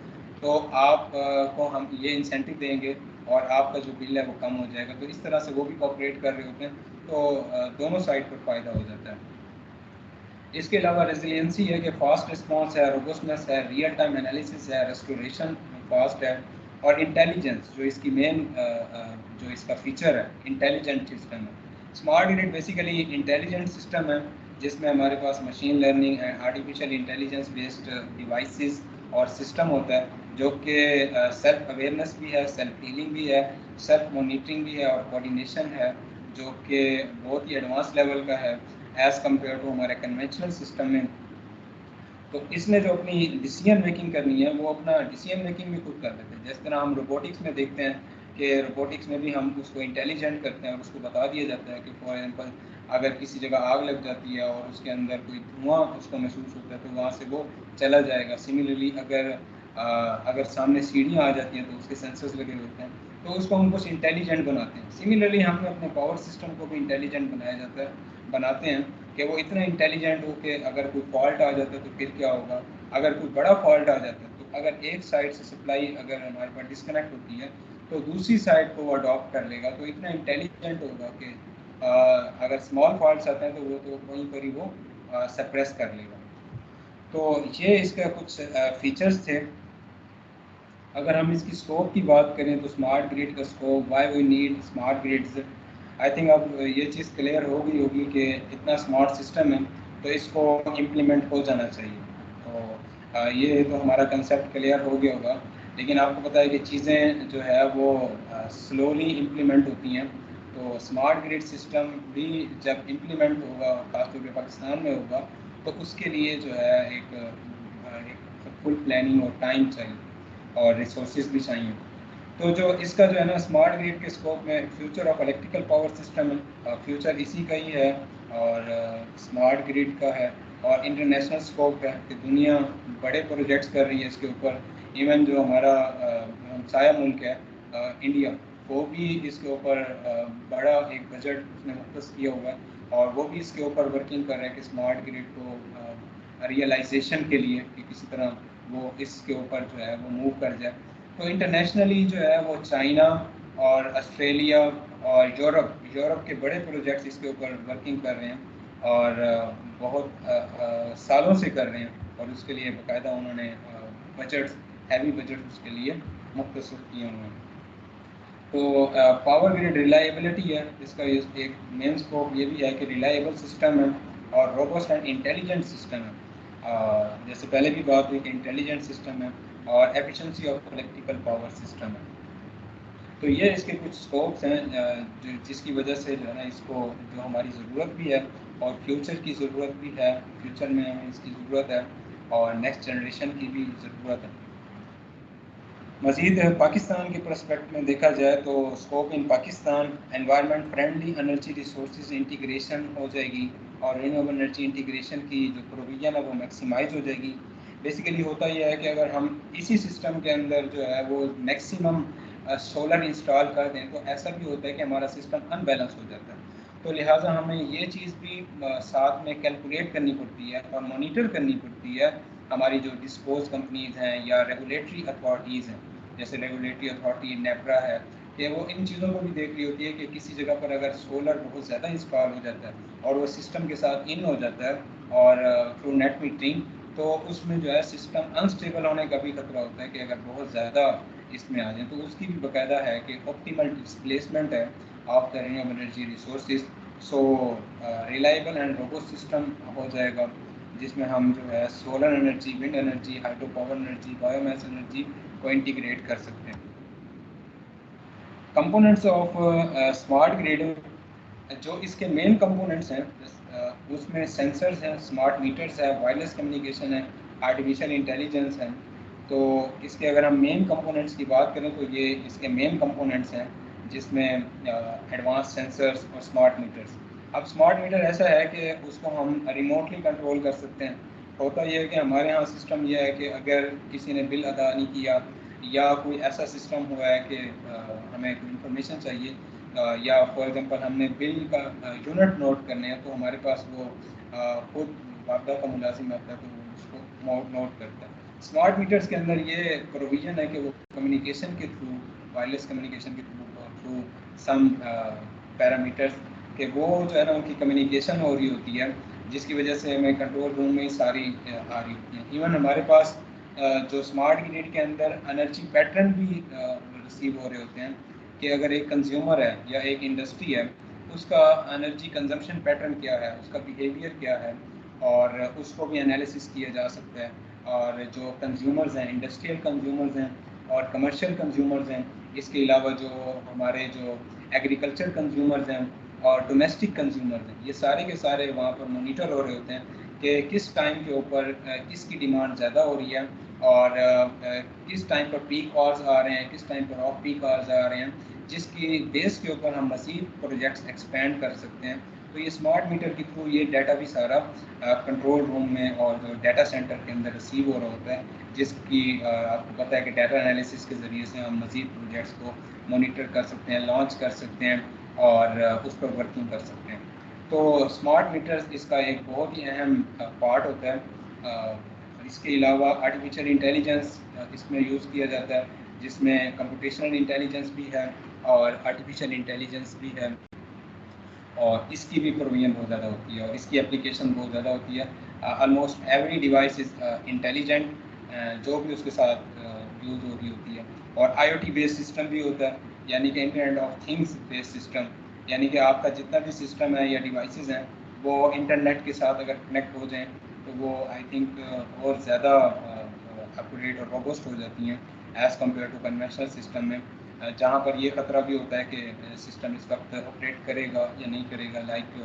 Speaker 2: تو آپ کو ہم یہ انسینٹیو دیں گے اور آپ کا جو بل ہے وہ کم ہو جائے گا. تو اس طرح سے وہ بھی کوآپریٹ کر رہے ہوتے ہیں, تو دونوں سائڈ پر فائدہ ہو جاتا ہے. اس کے علاوہ ریزیلینسی ہے کہ فاسٹ رسپانس ہے, روبسٹنس ہے, ریئل ٹائم انالیسس ہے, ریسٹوریشن فاسٹ ہے, اور انٹیلیجنس جو اس کی مین جو اس کا فیچر ہے انٹیلیجنٹ سسٹم ہے. Smart grid basically intelligent system ہے جس میں ہمارے پاس machine learning and artificial intelligence based devices اور سسٹم ہوتا ہے, جو کہ سیلف اویئرنیس بھی ہے, سیلف ہیلنگ بھی ہے, سیلف مانیٹرنگ بھی ہے, اور کوآرڈینیشن ہے, جو کہ بہت ہی ایڈوانس لیول کا ہے ایز کمپیئر ٹو ہمارے کنونشنل سسٹم میں. تو اس نے جو اپنی ڈیسیژن میکنگ کرنی ہے وہ اپنا ڈیسیژن میکنگ بھی خود کر لیتے ہیں. جس طرح ہم روبوٹکس میں دیکھتے ہیں کہ روبوٹکس میں بھی ہم اس کو انٹیلیجنٹ کرتے ہیں اور اس کو بتا دیا جاتا ہے کہ فار ایگزامپل اگر کسی جگہ آگ لگ جاتی ہے اور اس کے اندر کوئی دھواں اس کو محسوس ہوتا ہے تو وہاں سے وہ چلا جائے گا. سملرلی اگر سامنے سیڑھیاں آ جاتی ہیں تو اس کے سینسرز لگے ہوتے ہیں, تو اس کو ہم کچھ انٹیلیجنٹ بناتے ہیں. سملرلی ہم نے اپنے پاور سسٹم کو بھی انٹیلیجنٹ بناتے ہیں کہ وہ اتنا انٹیلیجنٹ ہو کہ اگر کوئی فالٹ آ جاتا ہے تو پھر کیا ہوگا. اگر کوئی بڑا فالٹ آ جاتا ہے تو اگر ایک سائڈ سے سپلائی اگر ہمارے پاس ڈسکنیکٹ ہوتی ہے تو دوسری سائڈ کو وہ اڈاپٹ کر لے گا. تو اتنا انٹیلیجنٹ ہوگا کہ اگر اسمال فالٹس آتے ہیں تو وہ تو وہیں پر ہی وہ سپریس کر لے گا. تو یہ اس کا کچھ فیچرز تھے. اگر ہم اس کی اسکوپ کی بات کریں تو اسمارٹ گریڈ کا scope, why we need smart grids, I think اب یہ چیز کلیئر ہو گئی ہوگی کہ اتنا اسمارٹ سسٹم ہے تو اس کو امپلیمنٹ ہو جانا چاہیے. تو یہ تو ہمارا کنسیپٹ کلیئر ہو گیا ہوگا. لیکن آپ کو پتہ ہے کہ چیزیں جو ہے وہ سلولی امپلیمنٹ ہوتی ہیں. تو اسمارٹ گریڈ سسٹم بھی جب امپلیمنٹ ہوگا، خاص طور پہ پاکستان میں ہوگا، تو اس کے لیے جو ہے ایک فل پلاننگ اور ٹائم چاہیے اور ریسورسز بھی چاہیے. تو جو اس کا جو ہے نا اسمارٹ گریڈ کے اسکوپ میں future of electrical power system ہے، فیوچر اسی کا ہی ہے اور اسمارٹ گریڈ کا ہے. اور انٹرنیشنل اسکوپ ہے کہ دنیا بڑے پروجیکٹس کر رہی ہے اس کے اوپر. ایون جو ہمارا ہمسایہ ملک ہے انڈیا، وہ بھی اس کے اوپر بڑا ایک بجٹ اس نے مختص کیا ہوا ہے اور وہ بھی اس کے اوپر ورکنگ کر رہے ہیں کہ اسمارٹ گریڈ کو ریئلائزیشن کے لیے کہ کسی طرح وہ اس کے اوپر جو ہے وہ موو کر جائے. تو انٹرنیشنلی جو ہے وہ چائنا اور آسٹریلیا اور یورپ کے بڑے پروجیکٹس اس کے اوپر ورکنگ کر رہے ہیں اور بہت سالوں سے کر رہے ہیں. اور اس کے لیے باقاعدہ انہوں نے بجٹس، ہیوی بجٹ اس کے لیے مختصر کیے ہوئے ہیں. تو پاور گریڈ ریلائبلٹی ہے اس کا ایک مین اسکوپ یہ بھی ہے کہ ریلائبل سسٹم ہے اور روبسٹ اینڈ انٹیلیجنٹ سسٹم ہے. جیسے پہلے بھی بات ہوئی کہ انٹیلیجنٹ سسٹم ہے اور efficiency of electrical power system ہے. تو یہ اس کے کچھ اسکوپس ہیں جس کی وجہ سے جو ہے نا اس کو جو ہماری ضرورت بھی ہے اور فیوچر کی ضرورت بھی ہے، فیوچر میں ہمیں اس کی ضرورت ہے اور نیکسٹ جنریشن کی بھی ضرورت ہے. مزید پاکستان کے پرسپیکٹ میں دیکھا جائے تو scope in Pakistan environment friendly energy resources integration ہو جائے گی اور رینیویبل انرجی انٹیگریشن کی جو پروویژن ہے وہ میکسیمائز ہو جائے گی. بیسیکلی ہوتا یہ ہے کہ اگر ہم اسی سسٹم کے اندر جو ہے وہ میکسیمم سولر انسٹال کر دیں تو ایسا بھی ہوتا ہے کہ ہمارا سسٹم ان بیلنس ہو جاتا ہے. تو لہٰذا ہمیں یہ چیز بھی ساتھ میں کیلکولیٹ کرنی پڑتی ہے اور مانیٹر کرنی پڑتی ہے ہماری جو ڈسپوز کمپنیز ہیں یا ریگولیٹری اتھارٹیز ہیں، جیسے ریگولیٹری اتھارٹی نیپرا ہے، کہ وہ ان چیزوں کو بھی دیکھ رہی ہوتی ہے کہ کسی جگہ پر اگر سولر بہت زیادہ انسٹال ہو جاتا ہے اور وہ سسٹم کے ساتھ ان ہو جاتا ہے اور تھرو نیٹ میٹرنگ، تو اس میں جو ہے سسٹم انسٹیبل ہونے کا بھی خطرہ ہوتا ہے کہ اگر بہت زیادہ اس میں آ جائیں تو اس کی بھی باقاعدہ ہے کہ آپٹیمل ڈسپلیسمنٹ ہے of the renewable energy resources. So reliable and robust system ہو جائے گا جس میں ہم جو ہے solar energy, wind energy, hydro power energy, biomass energy کو انٹیگریٹ کر سکتے ہیں. کمپوننٹس آف اسمارٹ گریڈ، جو اس کے مین کمپوننٹس ہیں اس میں سینسرز ہیں، اسمارٹ میٹرز ہے، وائرلیس کمیونیکیشن ہے، آرٹیفیشیل انٹیلیجنس ہے. تو اس کے اگر ہم مین کمپوننٹس کی بات کریں تو یہ اس کے مین کمپوننٹس ہیں جس میں ایڈوانس سینسرز اور اسمارٹ میٹرز. اب اسمارٹ میٹر ایسا ہے کہ اس کو ہم ریموٹلی کنٹرول کر سکتے ہیں. ہوتا یہ ہے کہ ہمارے یہاں سسٹم یہ ہے کہ اگر کسی نے بل ادا نہیں کیا یا کوئی ایسا سسٹم ہوا ہے کہ ہمیں کوئی انفارمیشن چاہیے یا فار ایگزامپل ہم نے بل کا یونٹ نوٹ کرنے ہیں تو ہمارے پاس وہ خود باقاعدہ کا ملازم آتا ہے تو وہ اس کو نوٹ کرتا ہے. اسمارٹ میٹرز کے اندر یہ پروویژن ہے کہ وہ کمیونیکیشن کے تھرو، وائرلیس کمیونیکیشن کے تھرو سم پیرامیٹرز کہ وہ جو ہے نا ان کی کمیونیکیشن ہو رہی ہوتی ہے جس کی وجہ سے ہمیں کنٹرول روم میں ساری آ رہی ہوتی ہیں. ایون ہمارے پاس جو اسمارٹ گریڈ کے اندر انرجی پیٹرن بھی ریسیو ہو رہے ہوتے ہیں کہ اگر ایک کنزیومر ہے یا ایک انڈسٹری ہے اس کا انرجی کنزمپشن پیٹرن کیا ہے، اس کا بیہیویئر کیا ہے اور اس کو بھی انالیسس کیا جا سکتا ہے. اور جو کنزیومرز ہیں، انڈسٹریل کنزیومرز ہیں اور کمرشل کنزیومرز ہیں، اس کے علاوہ جو ہمارے جو ایگریکلچر کنزیومرز ہیں اور ڈومیسٹک کنزیومرز ہیں، یہ سارے کے سارے وہاں پر مانیٹر ہو رہے ہوتے ہیں کہ کس ٹائم کے اوپر کس کی ڈیمانڈ زیادہ ہو رہی ہے اور کس ٹائم پر پیک آورز آ رہے ہیں، کس ٹائم پر آف پیک آورز آ رہے ہیں، جس کی بیس کے اوپر ہم مزید پروجیکٹس ایکسپینڈ کر سکتے ہیں. تو یہ اسمارٹ میٹر کے تھرو یہ ڈیٹا بھی سارا کنٹرول روم میں اور جو ڈیٹا سینٹر کے اندر ریسیو ہو رہا ہوتا ہے جس کی آپ کو پتہ ہے کہ ڈیٹا انالیسس کے ذریعے سے ہم مزید پروجیکٹس کو مانیٹر کر سکتے ہیں، لانچ کر سکتے ہیں اور اس پر ورکنگ کر سکتے ہیں. تو اسمارٹ میٹرز اس کا ایک بہت ہی اہم پارٹ ہوتا ہے. اس کے علاوہ آرٹیفیشیل انٹیلیجنس اس میں یوز کیا جاتا ہے جس میں کمپٹیشنل انٹیلیجنس بھی ہے اور آرٹیفیشیل انٹیلیجنس بھی ہے اور اس کی بھی پروویژن بہت زیادہ ہوتی ہے اور اس کی اپلیکیشن بہت زیادہ ہوتی ہے. Almost every device is intelligent, جو بھی اس کے ساتھ یوز ہو رہی ہوتی ہے. اور آئی او ٹی بیس سسٹم بھی ہوتا ہے, یعنی کہ internet of things base system, یعنی کہ آپ کا جتنا بھی سسٹم ہے یا ڈیوائسیز ہیں وہ انٹرنیٹ کے ساتھ اگر کنیکٹ ہو جائیں تو وہ آئی تھنک اور زیادہ ایکوریٹ اور روبسٹ ہو جاتی ہیں as compare to conventional system میں, جہاں پر یہ خطرہ بھی ہوتا ہے کہ سسٹم اس وقت آپریٹ کرے گا یا نہیں کرے گا. لائک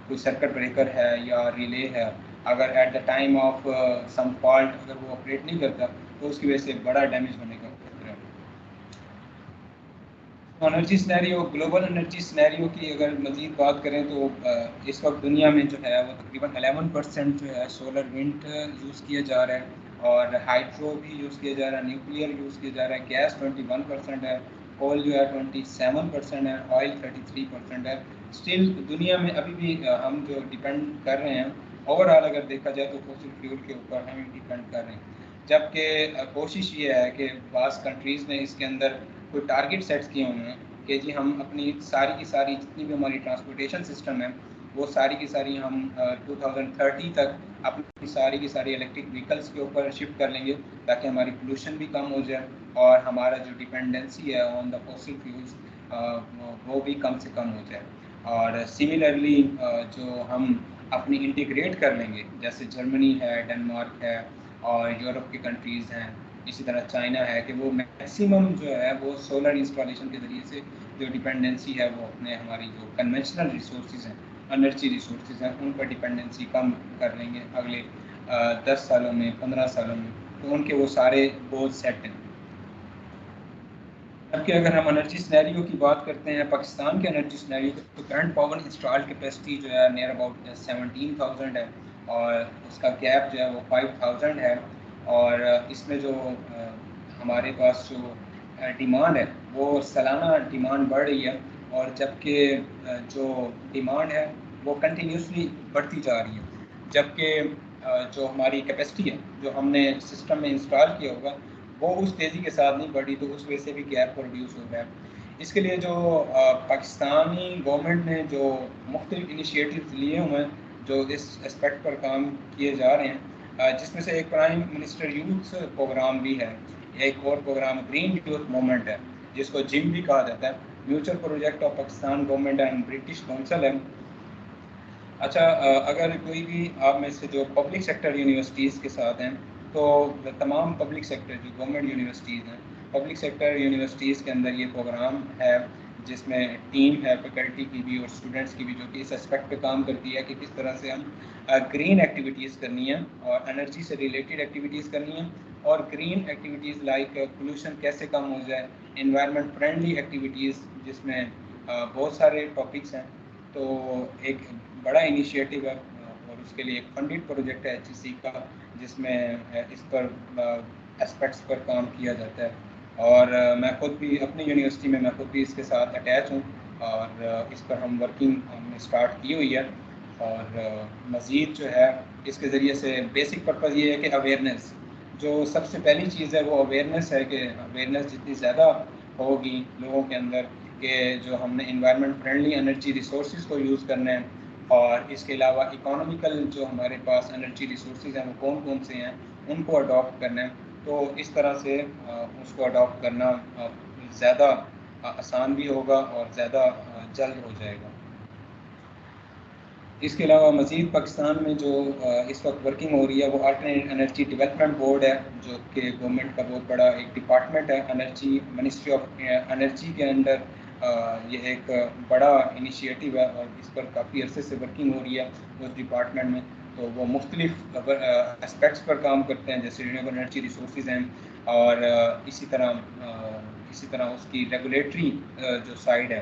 Speaker 2: کوئی سرکٹ بریکر ہے یا ریلے ہے, اگر at the time of some fault اگر وہ آپریٹ نہیں کرتا تو اس کی وجہ سے بڑا ڈیمیج ہونے کا خطرہ ہے. Energy scenario, global energy scenario کی اگر مزید بات کریں تو اس وقت دنیا میں جو ہے وہ تقریباً 11% جو ہے سولر ونڈ یوز کیا جا رہا ہے, اور ہائیڈرو بھی یوز کیا جا رہا ہے, نیوکلیئر یوز کیا جا رہا ہے, گیس 21% ہے, کول جو ہے 27% ہے, آئل 33% ہے. اسٹل دنیا میں ابھی بھی ہم جو ڈیپینڈ کر رہے ہیں اوور آل اگر دیکھا جائے تو فوسل فیول کے اوپر ہم ڈیپینڈ کر رہے ہیں, جبکہ کوشش یہ ہے کہ بعض کنٹریز نے اس کے اندر کوئی ٹارگیٹ سیٹس کیے ہوئے ہیں کہ جی ہم اپنی ساری کی ساری جتنی بھی ہماری ٹرانسپورٹیشن سسٹم ہے وہ ساری کی ساری ہم 2030 تک اپنی ساری کی ساری الیکٹرک وہیکلس کے اوپر شفٹ کر لیں گے, تاکہ ہماری پولوشن بھی کم ہو جائے اور ہمارا جو ڈیپینڈنسی ہے آن دا فوسل فیولز وہ بھی کم سے کم ہو جائے. اور سملرلی جو ہم اپنی انٹیگریٹ کر لیں گے, جیسے جرمنی ہے, ڈنمارک ہے, اور یورپ کی کنٹریز ہیں, اسی طرح چائنا ہے, کہ وہ میکسیمم جو ہے وہ سولر انسٹالیشن کے ذریعے سے جو ڈیپینڈنسی ہے وہ اپنے ہماری جو کنونشنل ریسورسز ہیں, انرجی ریسورسز ہیں, ان پر ڈیپینڈنسی کم کر لیں گے اگلے 10 سالوں میں, 15 سالوں میں. تو ان کے وہ سارے گول سیٹ ہیں. جبکہ اگر ہم انرجی سنیریو کی بات کرتے ہیں پاکستان کے انرجی سنیریو کی, تو کرنٹ پاور انسٹال کیپیسٹی جو ہے نیئر اباؤٹ 17,000 ہے, اور اس کا گیپ جو ہے وہ 5,000 ہے. اور اس میں جو ہمارے پاس جو ڈیمانڈ ہے وہ سالانہ ڈیمانڈ بڑھ رہی ہے, اور جبکہ جو ڈیمانڈ ہے وہ کنٹینیوسلی بڑھتی جا رہی ہے, جبکہ جو ہماری کیپیسٹی ہے جو ہم نے سسٹم میں انسٹال کیا ہوگا وہ اس تیزی کے ساتھ نہیں بڑھی, تو اس وجہ سے بھی گیپ پروڈیوس ہو رہا ہے. اس کے لیے جو پاکستانی گورنمنٹ نے جو مختلف انیشیٹوز لیے ہوئے ہیں جو اس اسپیکٹ پر کام کیے جا رہے ہیں, جس میں سے ایک پرائم منسٹر یوتھ پروگرام بھی ہے, ایک اور پروگرام گرین یوتھ موومنٹ ہے جس کو جم بھی کہا جاتا ہے, mutual project of Pakistan government and British council ہے. اچھا, اگر کوئی بھی آپ میں سے جو پبلک سیکٹر یونیورسٹیز کے ساتھ ہیں تو تمام پبلک سیکٹر جو گورنمنٹ یونیورسٹیز ہیں, پبلک سیکٹر یونیورسٹیز کے اندر یہ پروگرام ہے جس میں ٹیم ہے فیکلٹی کی بھی اور اسٹوڈنٹس کی بھی, جو کہ اس اسپیکٹ پہ کام کرتی ہے کہ کس طرح سے ہم گرین ایکٹیویٹیز کرنی ہیں اور انرجی سے ریلیٹڈ ایکٹیویٹیز کرنی ہیں, اور گرین ایکٹیویٹیز لائک پولوشن کیسے کم ہو جائے, انوائرمنٹ فرینڈلی ایکٹیویٹیز جس میں بہت سارے ٹاپکس ہیں. تو ایک بڑا انیشیٹو ہے اور اس کے لیے ایک فنڈیڈ پروجیکٹ ہے HEC کا, جس میں اس پر اسپیکٹس پر کام کیا جاتا ہے. اور میں خود بھی اپنی یونیورسٹی میں خود بھی اس کے ساتھ اٹیچ ہوں, اور اس پر ہم ورکنگ ہم نے اسٹارٹ کی ہوئی ہے. اور مزید جو ہے اس کے ذریعے سے بیسک پرپز یہ ہے کہ اویئرنیس, جو سب سے پہلی چیز ہے وہ اویئرنیس ہے, کہ اویئرنیس جتنی زیادہ ہوگی لوگوں کے اندر کہ جو ہم نے انوائرمنٹ فرینڈلی انرجی ریسورسز کو یوز کرنا ہے, اور اس کے علاوہ اکانومیکل جو ہمارے پاس انرجی ریسورسز ہیں وہ کون کون سے ہیں ان کو اڈاپٹ کرنا ہے, تو اس طرح سے اس کو اڈاپٹ کرنا زیادہ آسان بھی ہوگا اور زیادہ جلد ہو جائے گا. اس کے علاوہ مزید پاکستان میں جو اس وقت ورکنگ ہو رہی ہے وہ آلٹرنیٹ انرجی ڈیولپمنٹ بورڈ ہے, جو کہ گورنمنٹ کا بہت بڑا ایک ڈپارٹمنٹ ہے. انرجی منسٹری آف انرجی کے انڈر یہ ایک بڑا انیشیٹو ہے, اور اس پر کافی عرصے سے ورکنگ ہو رہی ہے اس ڈپارٹمنٹ میں. تو وہ مختلف اسپیکٹس پر کام کرتے ہیں, جیسے رینیویبل انرجی ریسورسز ہیں, اور اسی طرح اس کی ریگولیٹری جو سائڈ ہے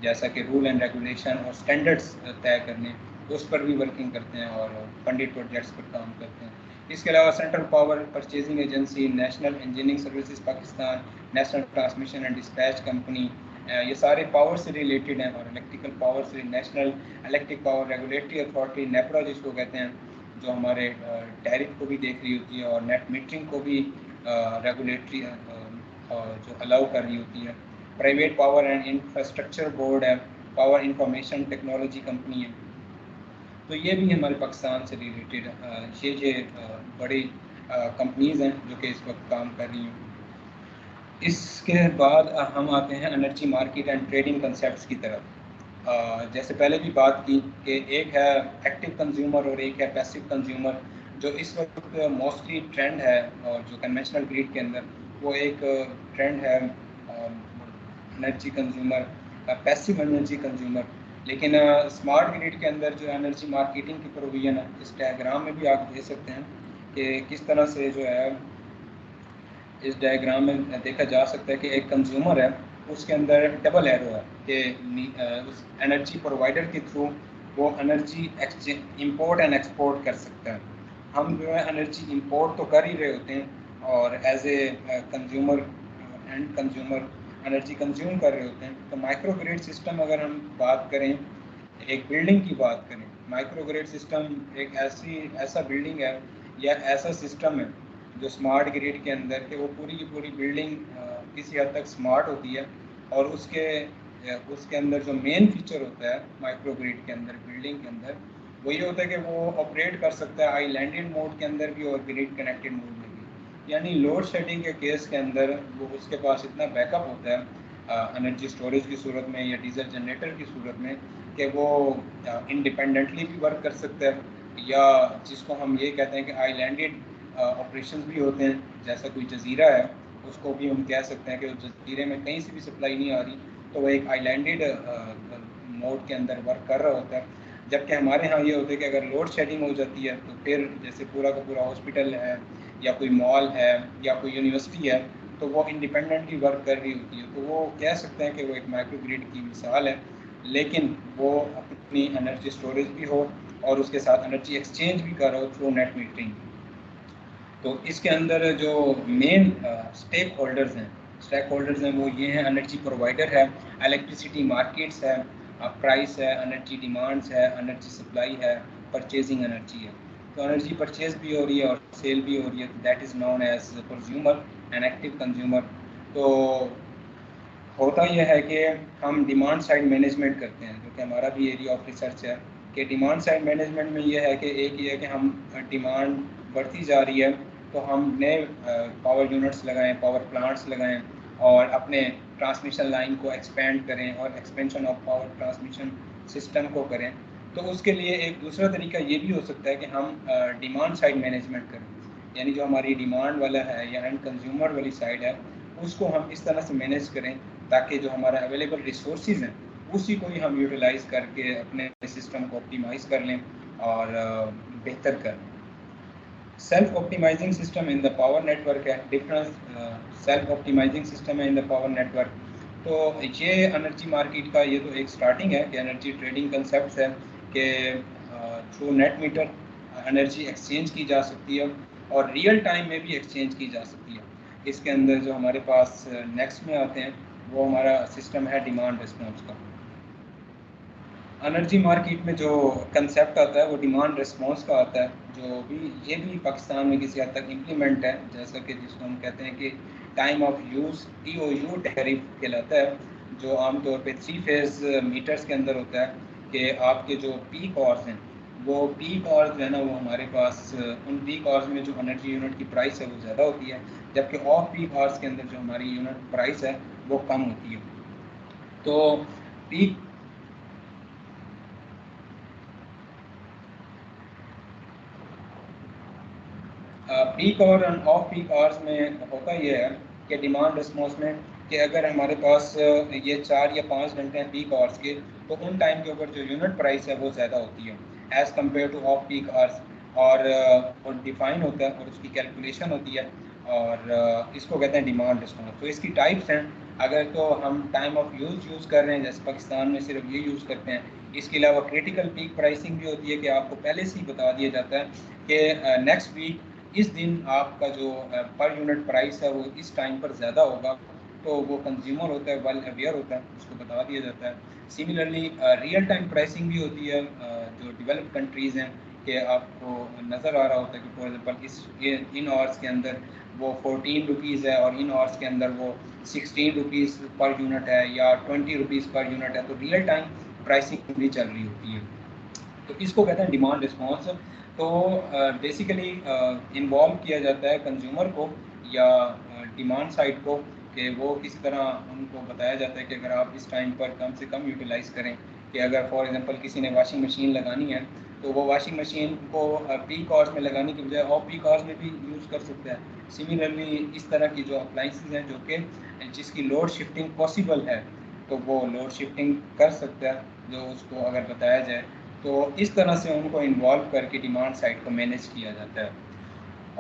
Speaker 2: جیسا کہ رول اینڈ ریگولیشن اور اسٹینڈرڈس طے کرنے, اس پر بھی ورکنگ کرتے ہیں اور فنڈیڈ پروجیکٹس پر کام کرتے ہیں. اس کے علاوہ central power purchasing agency, national engineering services Pakistan, national transmission and dispatch company, یہ سارے پاور سے ریلیٹڈ ہیں. اور الیکٹریکل پاور سے national electric power regulatory authority NEPRA جس کو کہتے ہیں, جو ہمارے ٹیرف کو بھی دیکھ رہی ہوتی ہے اور نیٹ میٹرنگ کو بھی ریگولیٹری جو الاؤ کر رہی ہوتی ہے. Private power and infrastructure board ہے, پاور انفارمیشن ٹیکنالوجی کمپنی ہے. تو یہ بھی ہمارے پاکستان سے ریلیٹڈ یہ بڑی کمپنیز ہیں جو کہ اس وقت کام کر رہی ہیں. اس کے بعد ہم آتے ہیں energy market and trading concepts کی طرف. جیسے پہلے بھی بات کی کہ ایک ہے ایکٹیو کنزیومر اور ایک ہے پیسو کنزیومر. جو اس وقت موسٹلی ٹرینڈ ہے اور جو کنونشنل گریڈ کے اندر وہ ایک ٹرینڈ ہے energy consumer, passive energy consumer. لیکن اسمارٹ گریڈ کے اندر جو انرجی مارکیٹنگ کی پروویژن ہے, اس ڈائیگرام میں بھی آپ دیکھ سکتے ہیں کہ کس طرح سے جو ہے اس ڈائیگرام میں دیکھا جا سکتا ہے کہ ایک کنزیومر ہے, اس کے اندر ڈبل ایرو ہے کہ اس انرجی پرووائڈر کے تھرو وہ انرجی امپورٹ اینڈ ایکسپورٹ کر سکتا ہے. ہم جو ہے انرجی امپورٹ تو کر ہی رہے ہوتے ہیں اور as a consumer and consumer energy consume کر رہے ہوتے ہیں. تو مائکرو گریڈ سسٹم اگر ہم بات کریں, ایک بلڈنگ کی بات کریں, مائکرو گریڈ سسٹم ایک ایسا بلڈنگ ہے یا ایسا سسٹم ہے جو اسمارٹ گریڈ کے اندر کہ وہ پوری کی پوری بلڈنگ کسی حد تک اسمارٹ ہوتی ہے. اور اس کے اندر جو مین فیچر ہوتا ہے مائکرو گریڈ کے اندر بلڈنگ کے اندر وہ یہ ہوتا ہے کہ وہ آپریٹ کر سکتا ہے آئی لینڈڈ موڈ کے اندر بھی اور گریڈ کنیکٹڈ موڈ میں بھی. یعنی لوڈ شیڈنگ کے کیس کے اندر وہ اس کے پاس اتنا بیک اپ ہوتا ہے انرجی اسٹوریج کی صورت میں یا ڈیزل جنریٹر کی صورت میں کہ وہ انڈیپینڈنٹلی بھی ورک کر سکتا ہے, یا جس کو ہم یہ کہتے ہیں کہ آئی لینڈڈ آپریشنز بھی ہوتے ہیں. جیسا کوئی جزیرہ ہے اس کو بھی ہم کہہ سکتے ہیں کہ اس جزیرے میں کہیں سے بھی سپلائی نہیں آ رہی تو وہ ایک آئی لینڈڈ موڈ کے اندر ورک کر رہا ہوتا ہے. جبکہ ہمارے ہاں یہ ہوتا ہے کہ اگر لوڈ شیڈنگ ہو جاتی ہے تو پھر جیسے پورا کا پورا ہاسپٹل ہے یا کوئی مال ہے یا کوئی یونیورسٹی ہے تو وہ انڈیپینڈنٹلی ورک کر رہی ہوتی ہے. تو وہ کہہ سکتے ہیں کہ وہ ایک مائکرو گریڈ کی مثال ہے, لیکن وہ اپنی انرجی اسٹوریج بھی ہو اور اس کے ساتھ انرجی ایکسچینج بھی کر رہا ہو تھرو نیٹ میٹرنگ. تو اس کے اندر جو مین اسٹیک ہولڈرز ہیں وہ یہ ہیں, انرجی پرووائڈر ہے, الیکٹریسٹی مارکیٹس ہے, پرائس ہے, انرجی ڈیمانڈس ہے, انرجی سپلائی ہے, پرچیزنگ انرجی ہے. تو انرجی پرچیز بھی ہو رہی ہے اور سیل بھی ہو رہی ہے. That is known as consumer and active consumer. تو ہوتا یہ ہے کہ ہم ڈیمانڈ سائڈ مینجمنٹ کرتے ہیں جو کہ ہمارا بھی ایریا آف ریسرچ ہے. کہ ڈیمانڈ سائڈ مینجمنٹ میں یہ ہے کہ ایک یہ ہے کہ ہم ڈیمانڈ بڑھتی جا رہی ہے تو ہم نئے پاور یونٹس لگائیں, پاور پلانٹس لگائیں اور اپنے ٹرانسمیشن لائن کو ایکسپینڈ کریں اور expansion of power transmission system کو کریں. تو اس کے لیے ایک دوسرا طریقہ یہ بھی ہو سکتا ہے کہ ہم ڈیمانڈ سائڈ مینجمنٹ کریں. یعنی جو ہماری ڈیمانڈ والا ہے یا اینڈ کنزیومر والی سائڈ ہے اس کو ہم اس طرح سے مینیج کریں تاکہ جو ہمارا اویلیبل ریسورسز ہیں اسی کو ہی ہم یوٹیلائز کر کے اپنے سسٹم کو آپٹیمائز کر لیں اور بہتر کر لیں. Self optimising system in the power network ہے, ڈفرنٹ سیلف آپٹیمائزنگ سسٹم ہے in the power network. تو یہ انرجی مارکیٹ کا یہ تو ایک سٹارٹنگ ہے کہ انرجی ٹریڈنگ کنسیپٹس ہے کہ through net meter energy exchange کی جا سکتی ہے اور ریئل ٹائم میں بھی ایکسچینج کی جا سکتی ہے. اس کے اندر جو ہمارے پاس نیکسٹ میں آتے ہیں وہ ہمارا سسٹم ہے ڈیمانڈ رسپانس کا. انرجی مارکیٹ میں جو کنسیپٹ آتا ہے وہ ڈیمانڈ رسپانس کا آتا ہے, جو بھی یہ بھی پاکستان میں کسی حد تک امپلیمنٹ ہے, جیسا کہ جس کو ہم کہتے ہیں کہ time of use TOU tariff کہلاتا ہے, جو عام طور پہ 3 فیز میٹرز کے اندر ہوتا ہے کہ آپ کے جو پیک آورز ہیں وہ پیک آورز جو ہے نا وہ ہمارے پاس ان پیک آورز میں جو انرجی یونٹ کی پرائس ہے وہ زیادہ ہوتی ہے, جبکہ آف پیک آورز کے اندر جو ہماری یونٹ پرائس ہے وہ کم ہوتی ہے. تو peak hour and off peak hours میں ہوتا یہ ہے کہ ڈیمانڈ رسپانس میں کہ اگر ہمارے پاس یہ 4 یا 5 گھنٹے ہیں پیک آورز کے تو ان ٹائم کے اوپر جو یونٹ پرائس ہے وہ زیادہ ہوتی ہے as compare to off peak hours, اور ڈیفائن ہوتا ہے اور اس کی کیلکولیشن ہوتی ہے اور اس کو کہتے ہیں ڈیمانڈ رسپانس. تو اس کی ٹائپس ہیں, اگر تو ہم ٹائم آف یوز کر رہے ہیں جیسے پاکستان میں صرف یہ یوز کرتے ہیں. اس کے علاوہ کریٹیکل پیک پرائسنگ بھی ہوتی ہے کہ آپ کو پہلے سے ہی بتا دیا جاتا ہے کہ نیکسٹ ویک اس دن آپ کا جو پر یونٹ پرائس ہے وہ اس ٹائم پر زیادہ ہوگا, تو وہ کنزیومر ہوتا ہے ویل اویئر ہوتا ہے, اس کو بتا دیا جاتا ہے. سملرلی ریئل ٹائم پرائسنگ بھی ہوتی ہے جو ڈیولپ کنٹریز ہیں کہ آپ کو نظر آ رہا ہوتا ہے کہ فار ایگزامپل ان آورس کے اندر وہ 14 روپیز ہے اور ان آورس کے اندر وہ 16 روپیز پر یونٹ ہے یا 20 روپیز پر یونٹ ہے, تو ریئل ٹائم پرائسنگ بھی چل رہی ہوتی ہے. تو اس کو کہتے ہیں ڈیمانڈ رسپانس. تو بیسیکلی انوالو کیا جاتا ہے کنزیومر کو یا ڈیمانڈ سائڈ کو کہ وہ کس طرح ان کو بتایا جاتا ہے کہ اگر آپ اس ٹائم پر کم سے کم یوٹیلائز کریں، کہ اگر فار ایگزامپل کسی نے واشنگ مشین لگانی ہے تو وہ واشنگ مشین کو پیک آورس میں لگانے کی بجائے آف پیک آورس میں بھی یوز کر سکتا ہے. سملرلی اس طرح کی جو اپلائنسز ہیں جو کہ جس کی لوڈ شفٹنگ پاسبل ہے تو وہ لوڈ شفٹنگ کر سکتا ہے جو اس کو اگر بتایا جائے. تو اس طرح سے ان کو انوالو کر کے ڈیمانڈ سائڈ کو مینیج کیا جاتا ہے.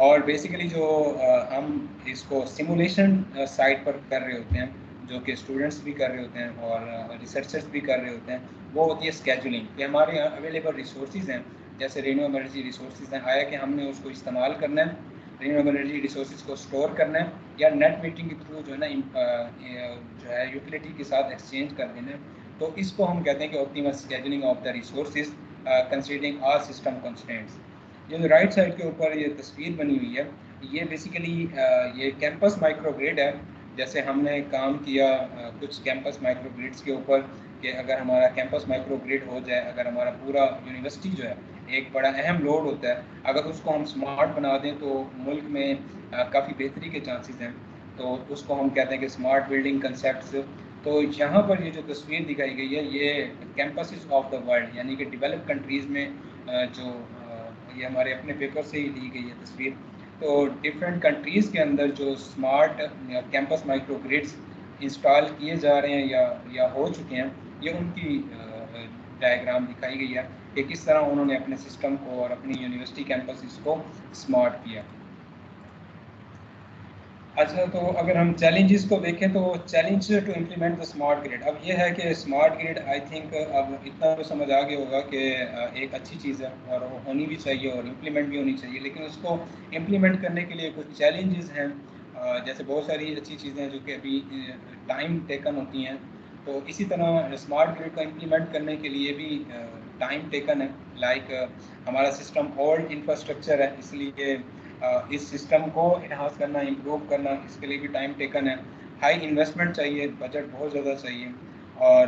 Speaker 2: اور بیسیکلی جو ہم اس کو سیمولیشن سائٹ پر کر رہے ہوتے ہیں جو کہ اسٹوڈنٹس بھی کر رہے ہوتے ہیں اور ریسرچرس بھی کر رہے ہوتے ہیں، وہ ہوتی ہے اسکیجولنگ. کہ ہمارے یہاں اویلیبل ریسورسز ہیں جیسے رینیویبل انرجی ریسورسز ہیں، آیا کہ ہم نے اس کو استعمال کرنا ہے، رینیویبل انرجی ریسورسز کو اسٹور کرنا ہے یا نیٹ میٹنگ کے تھرو جو ہے نا جو ہے یوٹیلیٹی کے ساتھ ایکسچینج کر دینا ہے. تو اس کو ہم کہتے ہیں کہ optimal scheduling of the resources considering all system constraints. یہ جو رائٹ سائڈ کے اوپر یہ تصویر بنی ہوئی ہے یہ بیسیکلی یہ کیمپس مائکرو گریڈ ہے. جیسے ہم نے کام کیا کچھ کیمپس مائکرو گریڈس کے اوپر کہ اگر ہمارا کیمپس مائکرو گریڈ ہو جائے، اگر ہمارا پورا یونیورسٹی جو ہے ایک بڑا اہم لوڈ ہوتا ہے، اگر اس کو ہم اسمارٹ بنا دیں تو ملک میں کافی بہتری کے چانسز ہیں. تو اس کو ہم کہتے ہیں کہ اسمارٹ بلڈنگ کنسیپٹس. تو یہاں پر یہ جو تصویر دکھائی گئی ہے یہ کیمپسز آف دا ورلڈ یعنی کہ ڈیولپ کنٹریز میں جو یہ ہمارے اپنے پیپر سے ہی لی گئی ہے تصویر. تو ڈفرینٹ کنٹریز کے اندر جو smart campus micro grids install کیے جا رہے ہیں یا ہو چکے ہیں، یہ ان کی ڈائیگرام دکھائی گئی ہے کہ کس طرح انہوں نے اپنے سسٹم کو اور اپنی یونیورسٹی کیمپسز کو اسمارٹ کیا. اچھا، تو اگر ہم چیلنجز کو دیکھیں تو challenge to implement the smart grid, اب یہ ہے کہ اسمارٹ گریڈ آئی تھنک اب اتنا تو سمجھ آ گیا ہوگا کہ ایک اچھی چیز ہے اور وہ ہونی بھی چاہیے اور امپلیمنٹ بھی ہونی چاہیے، لیکن اس کو امپلیمنٹ کرنے کے لیے کچھ چیلنجز ہیں. جیسے بہت ساری اچھی چیزیں ہیں جو کہ ابھی ٹائم ٹیکن ہوتی ہیں، تو اسی طرح اسمارٹ گریڈ کو امپلیمنٹ کرنے کے لیے بھی ٹائم ٹیکن ہے. لائک ہمارا سسٹم اولڈ انفراسٹرکچر ہے، اس لیے اس سسٹم کو انہانس کرنا، امپروو کرنا، اس کے لیے بھی ٹائم ٹیکن ہے. ہائی انویسٹمنٹ چاہیے، بجٹ بہت زیادہ چاہیے. اور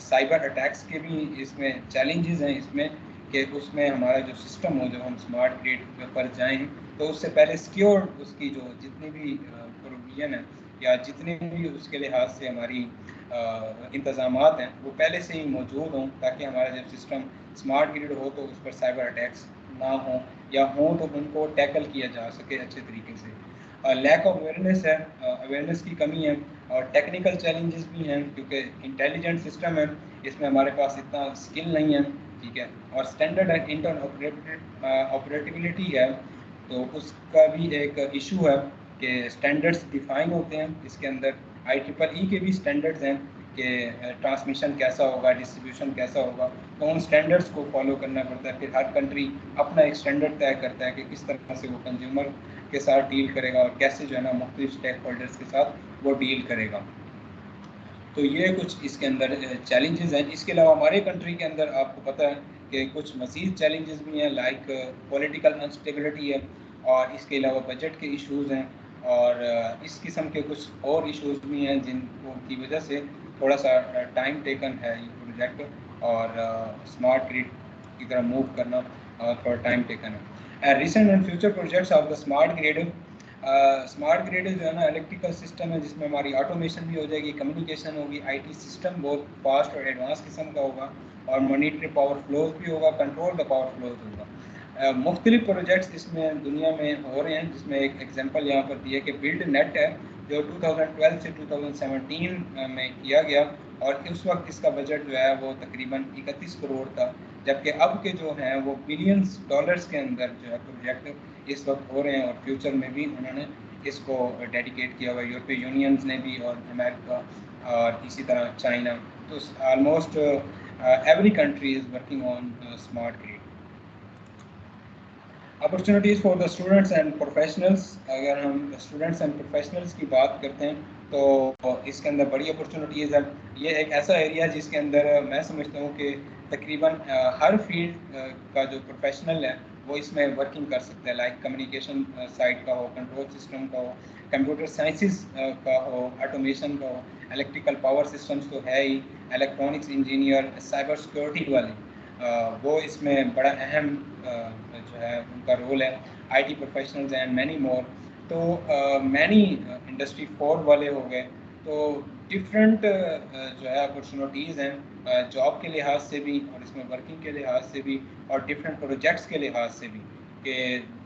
Speaker 2: سائبر اٹیکس کے بھی اس میں چیلنجز ہیں اس میں کہ اس میں ہمارا جو سسٹم ہو جب ہم اسمارٹ گریڈ پر جائیں تو اس سے پہلے سیکیور اس کی جو جتنی بھی پروویژن ہے یا جتنے بھی اس کے لحاظ سے ہماری انتظامات ہیں وہ پہلے سے ہی موجود ہوں، تاکہ ہمارا جب سسٹم اسمارٹ گریڈ ہو تو اس پر سائبر اٹیکس نہ ہوں، یا ہوں تو ان کو ٹیکل کیا جا سکے اچھے طریقے سے. لیک آف اویئرنیس ہے، اویئرنیس کی کمی ہے، اور ٹیکنیکل چیلنجز بھی ہیں کیونکہ انٹیلیجنٹ سسٹم ہے، اس میں ہمارے پاس اتنا اسکل نہیں ہے. ٹھیک ہے، اور اسٹینڈرڈ انٹر آپریٹیبلٹی ہے تو اس کا بھی ایک ایشو ہے کہ اسٹینڈرڈس ڈیفائن ہوتے ہیں اس کے اندر. IEEE کے بھی اسٹینڈرڈز ہیں کہ ٹرانسمیشن کیسا ہوگا، ڈسٹریبیوشن کیسا ہوگا، تو ان اسٹینڈرڈس کو فالو کرنا پڑتا ہے. پھر ہر کنٹری اپنا ایک اسٹینڈرڈ طے کرتا ہے کہ کس طرح سے وہ کنزیومر کے ساتھ ڈیل کرے گا اور کیسے جو ہے نا مختلف اسٹیک ہولڈرس کے ساتھ وہ ڈیل کرے گا. تو یہ کچھ اس کے اندر چیلنجز ہیں. اس کے علاوہ ہمارے کنٹری کے اندر آپ کو پتہ ہے کہ کچھ مزید چیلنجز بھی ہیں، لائک پولیٹیکل انسٹیبلٹی ہے، اور اس کے علاوہ بجٹ کے ایشوز ہیں، اور اس قسم کے کچھ اور ایشوز بھی ہیں جن کی وجہ سے تھوڑا سا ٹائم ٹیکن ہے یہ پروجیکٹ، اور اسمارٹ گریڈ کی طرح موو کرنا تھوڑا ٹائم ٹیکن ہے. Recent and future projects of the smart grid. Smart grid جو ہے نا الیکٹریکل سسٹم ہے جس میں ہماری آٹومیشن بھی ہو جائے گی، کمیونیکیشن ہوگی، IT سسٹم بہت فاسٹ اور ایڈوانس قسم کا ہوگا، اور مانیٹری پاور فلوز بھی ہوگا، کنٹرول دا پاور فلوز ہوگا. مختلف پروجیکٹس اس میں دنیا میں ہو رہے ہیں، جس میں ایک ایگزامپل یہاں پر دی ہے کہ بلڈ نیٹ ہے جو 2012 سے 2017 میں کیا گیا، اور اس وقت اس کا بجٹ جو ہے وہ تقریباً 31 کروڑ تھا، جبکہ اب کے جو ہیں وہ بلینز ڈالرز کے اندر جو ہے پروجیکٹ اس وقت ہو رہے ہیں، اور فیوچر میں بھی انہوں نے اس کو ڈیڈیکیٹ کیا ہوا ہے، یورپی یونینز نے بھی اور امریکہ اور اسی طرح چائنا. تو almost every country is working on smart grid. Opportunities for the students and professionals. اگر ہم اسٹوڈنٹس اینڈ پروفیشنلس کی بات کرتے ہیں تو اس کے اندر بڑی اپرچونیٹیز ہے. یہ ایک ایسا ایریا جس کے اندر میں سمجھتا ہوں کہ تقریباً ہر فیلڈ کا جو پروفیشنل ہے وہ اس میں ورکنگ کر سکتا ہے، لائک کمیونیکیشن سائٹ کا ہو، کنٹرول سسٹم کا ہو، کمپیوٹر سائنسز کا ہو، آٹومیشن کا ہو، الیکٹریکل پاور سسٹمز تو ہے ہی، الیکٹرانکس انجینئر، سائبر سیکورٹی والے وہ اس میں بڑا اہم جو ہے ان کا رول ہے. IT professionals and many more. تو مینی انڈسٹری 4 والے ہو گئے. تو ڈفرینٹ جو ہے اپرچونیٹیز ہیں جاب کے لحاظ سے بھی اور اس میں ورکنگ کے لحاظ سے بھی اور ڈفرینٹ پروجیکٹس کے لحاظ سے بھی کہ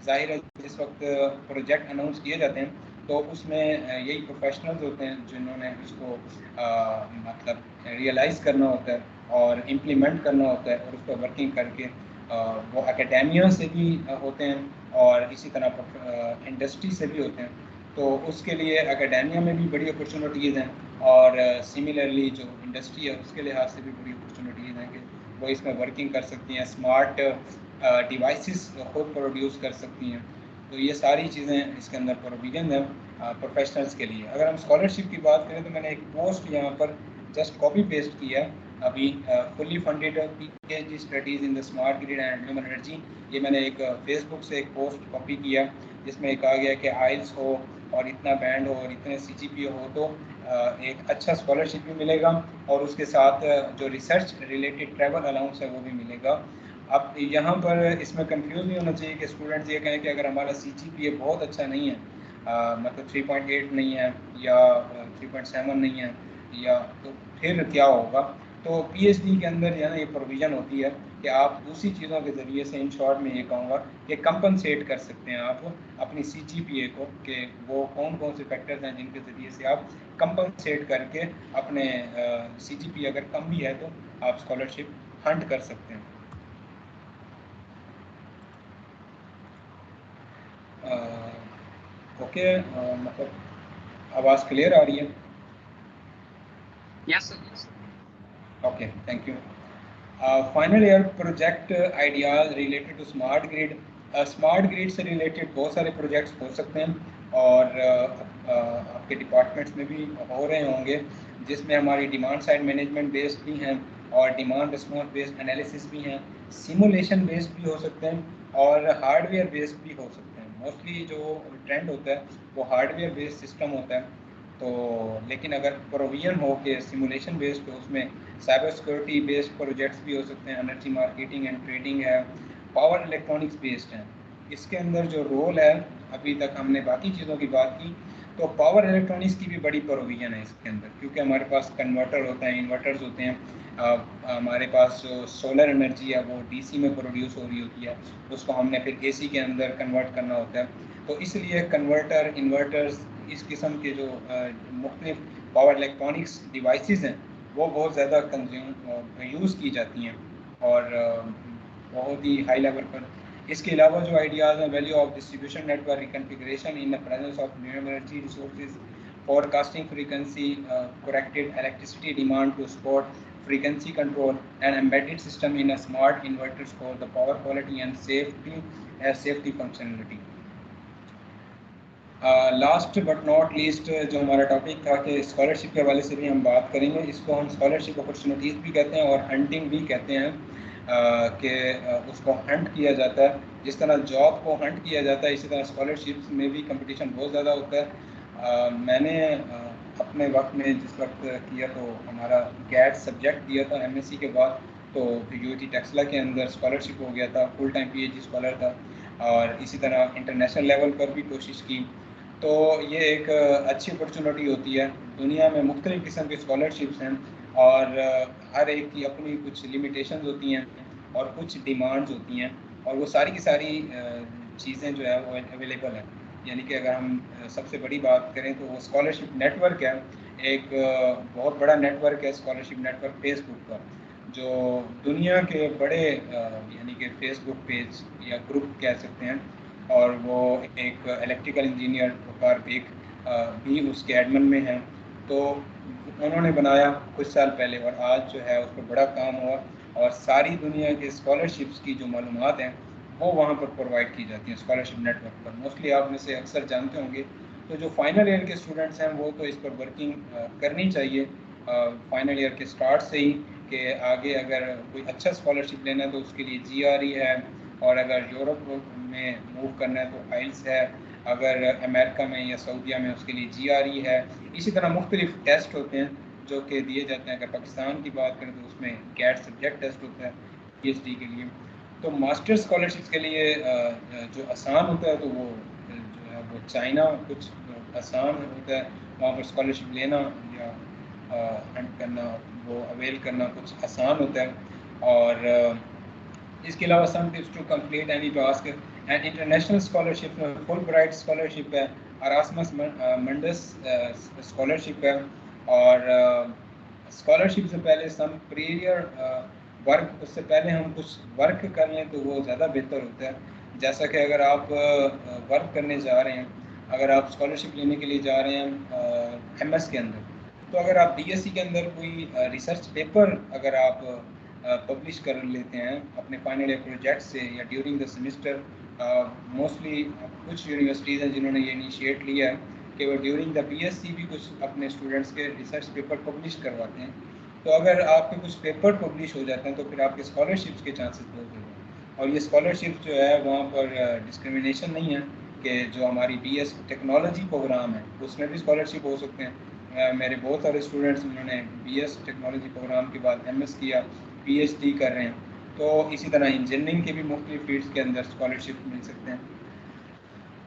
Speaker 2: ظاہر ہے جس وقت پروجیکٹ اناؤنس کیے جاتے ہیں تو اس میں یہی پروفیشنلز ہوتے ہیں جنہوں نے اس کو مطلب ریئلائز کرنا ہوتا ہے اور امپلیمنٹ کرنا ہوتا ہے اور اس پہ ورکنگ کر کے وہ اکیڈیمیا سے بھی ہوتے ہیں اور اسی طرح انڈسٹری سے بھی ہوتے ہیں. تو اس کے لیے اکیڈیمیا میں بھی بڑی اپرچونیٹیز ہیں اور سملرلی جو انڈسٹری ہے اس کے لحاظ سے بھی بڑی اپرچونیٹیز ہیں کہ وہ اس میں ورکنگ کر سکتی ہیں, اسمارٹ ڈیوائسز خود پروڈیوس کر سکتی ہیں. تو یہ ساری چیزیں اس کے اندر پروویژن ہیں پروفیشنلز کے لیے. اگر ہم اسکالرشپ کی بات کریں تو میں نے ایک پوسٹ یہاں پر جسٹ کاپی پیسٹ کیا ابھی, fully funded P H D studies in the smart grid and human energy. یہ میں نے ایک فیس بک سے ایک پوسٹ کاپی کیا جس میں کہا گیا کہ آئلس ہو اور اتنا بینڈ ہو اور اتنے سی جی پی ہو تو ایک اچھا اسکالرشپ بھی ملے گا اور اس کے ساتھ جو ریسرچ ریلیٹڈ ٹریول الاؤنس ہے وہ بھی ملے گا. اب یہاں پر اس میں کنفیوز نہیں ہونا چاہیے کہ اسٹوڈنٹس یہ کہیں کہ اگر ہمارا سی جی پی اے بہت اچھا نہیں ہے, مطلب 3.8 نہیں ہے یا 3.7 نہیں ہے یا تو پھر کیا ہوگا. تو پی ایچ ڈی کے اندر جو ہے نا یہ پروویژن ہوتی ہے کہ آپ دوسری چیزوں کے ذریعے سے, ان شارٹ میں یہ کہوں گا کہ کمپنسیٹ کر سکتے ہیں آپ اپنی سی جی پی اے کو, کہ وہ کون کون سے فیکٹرز ہیں جن کے ذریعے سے آپ کمپنسیٹ کر کے اپنے سی جی پی اگر کم بھی ہے تو آپ اسکالرشپ ہنٹ کر سکتے ہیں. اوکے, مطلب آواز کلیئر آ رہی ہے؟
Speaker 1: Yes, sir. Yes.
Speaker 2: Okay, thank you. Final year project ideas related to smart grid. Smart grid سے ریلیٹڈ بہت سارے پروجیکٹس ہو سکتے ہیں اور آپ کے ڈپارٹمنٹس میں بھی ہو رہے ہوں گے جس میں ہماری ڈیمانڈ سائڈ مینجمنٹ بیسڈ بھی ہیں اور ڈیمانڈ رسپانس بیسڈ انالیسس بھی ہیں, سیمولیشن بیسڈ بھی ہو سکتے ہیں اور ہارڈ ویئر بیسڈ بھی ہو سکتے ہیں. موسٹلی جو ٹرینڈ ہوتا ہے وہ ہارڈ ویئر بیسڈ سسٹم ہوتا ہے. تو لیکن اگر پروویژن ہو کہ سیمولیشن بیسڈ تو اس میں سائبر سیکورٹی بیسڈ پروجیکٹس بھی ہو سکتے ہیں, انرجی مارکیٹنگ اینڈ ٹریڈنگ ہے, پاور الیکٹرانکس بیسڈ ہیں. اس کے اندر جو رول ہے, ابھی تک ہم نے باقی چیزوں کی بات کی تو پاور الیکٹرانکس کی بھی بڑی پروویژن ہے اس کے اندر, کیونکہ ہمارے پاس کنورٹر ہوتے ہیں, انورٹرز ہوتے ہیں, ہمارے پاس جو سولر انرجی ہے وہ ڈی سی میں پروڈیوس ہو رہی ہوتی ہے, اس کو ہم نے پھر اے سی کے اندر کنورٹ کرنا ہوتا ہے. تو اس لیے کنورٹر, انورٹرز, اس قسم کے جو مختلف پاور الیکٹرانکس ڈیوائسیز ہیں وہ بہت زیادہ یوز کی جاتی ہیں اور بہت ہی ہائی لیول پر. اس کے علاوہ جو آئیڈیاز ہیں, value of distribution network reconfiguration in the presence of new energy resources, forecasting frequency, corrected electricity demand to support frequency control, and embedded system in a smart inverters for the power quality and safety functionality. Last but not least جو ہمارا topic تھا کہ scholarship کے حوالے سے بھی ہم بات کریں گے. اس کو ہم اسکالرشپ اپرچونیٹیز بھی کہتے ہیں اور ہنٹنگ بھی کہتے ہیں کہ اس کو ہنٹ کیا جاتا ہے. جس طرح جاب کو ہنٹ کیا جاتا ہے اسی طرح اسکالرشپ میں بھی کمپٹیشن بہت زیادہ ہوتا ہے. میں نے اپنے وقت میں جس وقت کیا تو ہمارا گیٹ سبجیکٹ دیا تھا ایم ایس سی کے بعد, تو یو ٹی ٹیکسلا کے اندر اسکالرشپ ہو گیا تھا, full time P H D scholar تھا اور اسی طرح انٹرنیشنل لیول پر بھی کوشش کی. تو یہ ایک اچھی اپرچونیٹی ہوتی ہے. دنیا میں مختلف قسم کے اسکالرشپس ہیں اور ہر ایک کی اپنی کچھ لمیٹیشنز ہوتی ہیں اور کچھ ڈیمانڈز ہوتی ہیں اور وہ ساری کی ساری چیزیں جو ہے وہ اویلیبل ہیں. یعنی کہ اگر ہم سب سے بڑی بات کریں تو وہ اسکالرشپ نیٹ ورک ہے, ایک بہت بڑا نیٹ ورک ہے اسکالرشپ نیٹ ورک فیس بک کا, جو دنیا کے بڑے یعنی کہ فیس بک پیج یا گروپ کہہ سکتے ہیں, اور وہ ایک الیکٹریکل انجینئر وقار بیگ بھی اس کے ایڈمن میں ہیں. تو انہوں نے بنایا کچھ سال پہلے اور آج جو ہے اس پر بڑا کام ہوا اور ساری دنیا کے اسکالرشپس کی جو معلومات ہیں وہ وہاں پر پرووائڈ کی جاتی ہیں اسکالرشپ نیٹ ورک پر. موسٹلی آپ میں سے اکثر جانتے ہوں گے. تو جو فائنل ایئر کے اسٹوڈنٹس ہیں وہ تو اس پر ورکنگ کرنی چاہیے فائنل ایئر کے اسٹارٹ سے ہی, کہ آگے اگر کوئی اچھا اسکالرشپ لینا ہے تو اس کے لیے جی آر ای ہے, اور اگر یورپ میں موو کرنا ہے تو آئلس ہے, اگر امریکہ میں یا سعودیہ میں اس کے لیے جی آر ای ہے. اسی طرح مختلف ٹیسٹ ہوتے ہیں جو کہ دیے جاتے ہیں. اگر پاکستان کی بات کریں تو اس میں گیٹ سبجیکٹ ٹیسٹ ہوتا ہے پی ایچ ڈی کے لیے. تو ماسٹر اسکالرشپ کے لیے جو آسان ہوتا ہے تو وہ جو ہے وہ چائنا کچھ آسان ہوتا ہے، وہاں پر اسکالرشپ لینا یا ہنٹ کرنا، وہ اویل کرنا کچھ آسان ہوتا ہے. اور اس کے علاوہ some tips to complete any task and international scholarship میں فل برائٹ اسکالرشپ ہے، اراسمس منڈس اسکالرشپ ہے. اور اسکالرشپ سے پہلے سم پریئر ورک، اس سے پہلے ہم کچھ ورک کر لیں تو وہ زیادہ بہتر ہوتا ہے. جیسا کہ اگر آپ ورک کرنے جا رہے ہیں، اگر آپ اسکالرشپ لینے کے لیے جا رہے ہیں ایم ایس کے اندر، تو اگر آپ بی ایس سی کے اندر کوئی ریسرچ پیپر اگر آپ پبلش کر لیتے ہیں اپنے فائنل ایئر پروجیکٹ سے یا ڈیورنگ دا سیمسٹر، موسٹلی کچھ یونیورسٹیز ہیں جنہوں نے یہ انیشیٹ لیا ہے کہ وہ during the B S C بھی کچھ اپنے اسٹوڈنٹس کے ریسرچ پیپر پبلش کرواتے ہیں. تو اگر آپ کے کچھ پیپر پبلش ہو جاتے ہیں تو پھر آپ کے اسکالرشپس کے چانسز بہت ہو جائیں. اور یہ اسکالرشپ جو ہے وہاں پر ڈسکریمنیشن نہیں ہے کہ جو ہماری بی ایس ٹیکنالوجی پروگرام ہے اس میں بھی اسکالرشپ ہو سکتے ہیں. میرے بہت سارے اسٹوڈنٹس انہوں نے بی ایس ٹیکنالوجی پروگرام کے بعد ایم ایس کیا، پی ایچ ڈی کر رہے ہیں. تو اسی طرح انجینئرنگ کے بھی مختلف فیلڈس کے اندر اسکالرشپ مل سکتے ہیں.